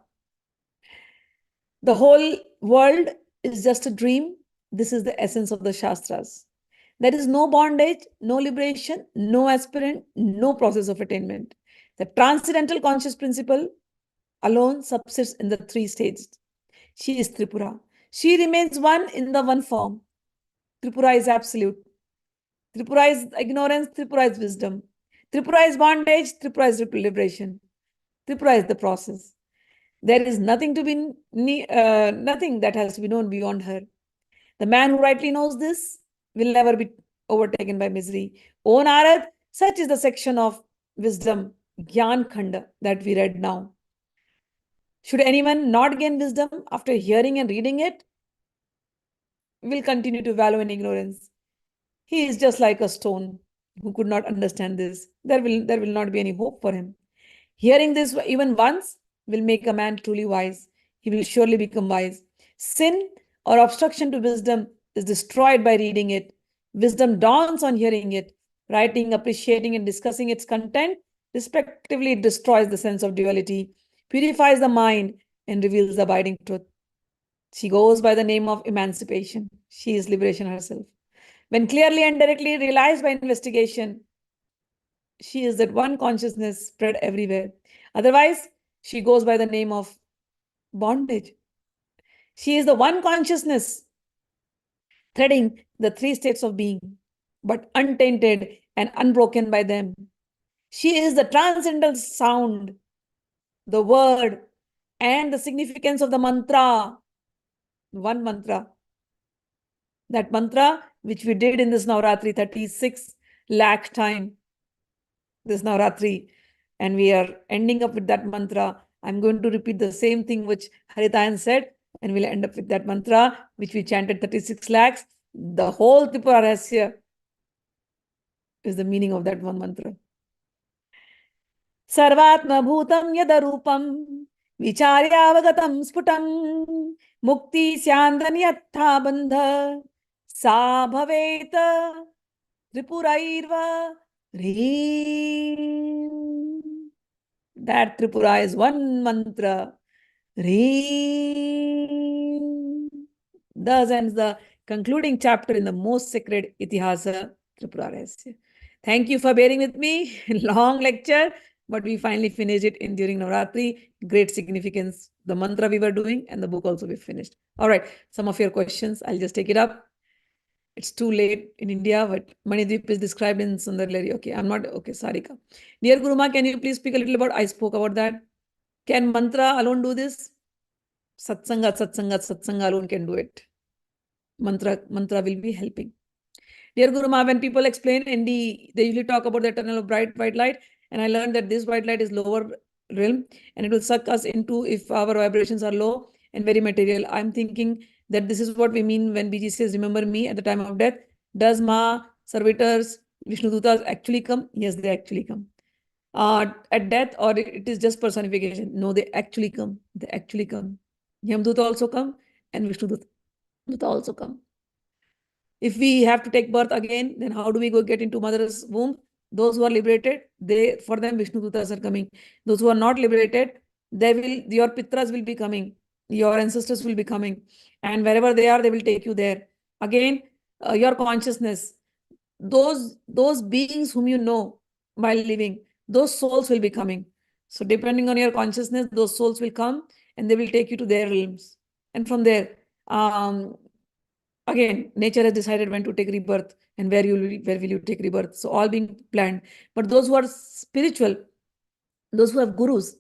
The whole world is just a dream. This is the essence of the Shastras. There is no bondage, no liberation, no aspirant, no process of attainment. The transcendental conscious principle alone subsists in the three stages. She is Tripura. She remains one in the one form. Tripura is absolute. Tripura is ignorance, Tripura is wisdom. Tripura is bondage, Tripura is liberation. Tripura is the process. There is nothing to be nothing that has to be known beyond her. The man who rightly knows this will never be overtaken by misery. O Narad, such is the section of wisdom, Gyan Khanda, that we read now. Should anyone not gain wisdom after hearing and reading it, will continue to wallow in ignorance. He is just like a stone who could not understand this. There will not be any hope for him. Hearing this even once will make a man truly wise. He will surely become wise. Sin or obstruction to wisdom is destroyed by reading it. Wisdom dawns on hearing it. Writing, appreciating, and discussing its content, respectively, destroys the sense of duality, purifies the mind, and reveals the abiding truth. She goes by the name of emancipation. She is liberation herself. When clearly and directly realized by investigation, she is that one consciousness spread everywhere. Otherwise, she goes by the name of bondage. She is the one consciousness threading the three states of being, but untainted and unbroken by them. She is the transcendental sound, the word, and the significance of the mantra. One mantra. That mantra, which we did in this Navratri, 36 lakh time, this Navratri, and we are ending up with that mantra. I'm going to repeat the same thing which Haritayan said, and we'll end up with that mantra, which we chanted 36 lakhs. The whole Tripura Rahasya is the meaning of that one mantra. Sarvatma bhutam yadarupam vicharyavagatam sputam mukti syandhanyattha bandha sa bhaveta tripurairva reem. That Tripura is one mantra. Reem. Thus ends the concluding chapter in the most sacred Itihasa Tripura Rahasya. Thank you for bearing with me. Long lecture, but we finally finished it in during Navratri. Great significance. The mantra we were doing and the book also we finished. All right, some of your questions, I'll just take it up. It's too late in India, but Manidip is described in Sundarlari. Okay, I'm not, okay, Sarika. Dear Guru Maa, can you please speak a little about, I spoke about that. Can mantra alone do this? Satsanga alone can do it. Mantra will be helping. Dear Guru Maa, when people explain ND, they usually talk about the eternal bright white light. And I learned that this white light is lower realm and it will suck us into if our vibrations are low and very material. I'm thinking that this is what we mean when BG says, remember me at the time of death. Does Maa, servitors, Vishnu Dutas actually come? Yes, they actually come. At death, or it is just personification? No, they actually come. They actually come. Yamduta also come and Vishnu Duta also come. If we have to take birth again, then how do we go get into mother's womb? Those who are liberated, for them Vishnu Dutas are coming. Those who are not liberated, your Pitras will be coming, your ancestors will be coming, and wherever they are, they will take you there. Again, your consciousness, those beings whom you know while living, those souls will be coming. So depending on your consciousness, those souls will come and they will take you to their realms. And from there, again, nature has decided when to take rebirth and where will you take rebirth. So all being planned. But those who are spiritual, those who have gurus,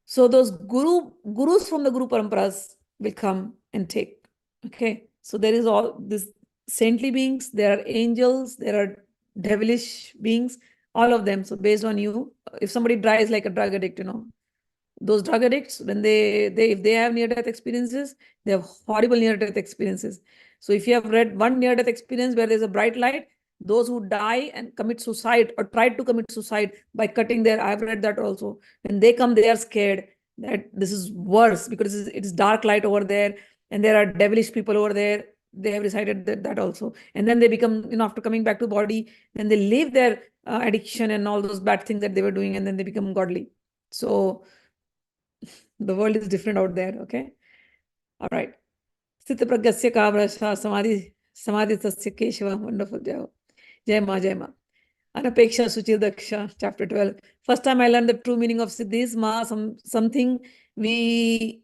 so those gurus from the Guru Paramparas will come and take. Okay. So there is all this saintly beings, there are angels, there are devilish beings, all of them. So based on you, if somebody dies like a drug addict, those drug addicts, when if they have near-death experiences, they have horrible near-death experiences. So if you have read one near-death experience where there's a bright light, those who die and commit suicide or tried to commit suicide by cutting their, I've read that also. When they come, they are scared that this is worse because it is dark light over there and there are devilish people over there. They have decided that also. And then they become, after coming back to body, then they leave their addiction and all those bad things that they were doing, and then they become godly. So the world is different out there. Okay. All right. Sthita pragyasya kavrasha samadhi tasya keshava. Wonderful. Jai Ma, Jai Ma. Anapeksha Suchir Daksha, chapter 12. First time I learned the true meaning of Siddhis. Ma, something we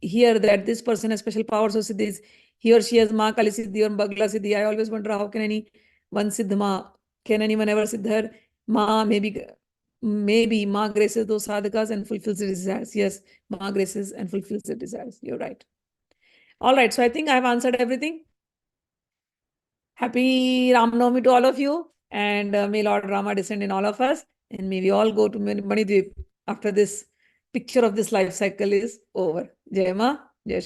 hear that this person has special powers of Siddhis. He or she has Ma Kali Siddhi or Bagla Siddhi. I always wonder how can anyone Siddh Ma? Can anyone ever Siddh her? Ma, maybe Ma graces those sadhakas and fulfills the desires. Yes, Ma graces and fulfills the desires. You're right. All right. So I think I've answered everything. Happy Ram Navami to all of you. And may Lord Rama descend in all of us. And may we all go to Manidvip after this picture of this life cycle is over. Jai Ma.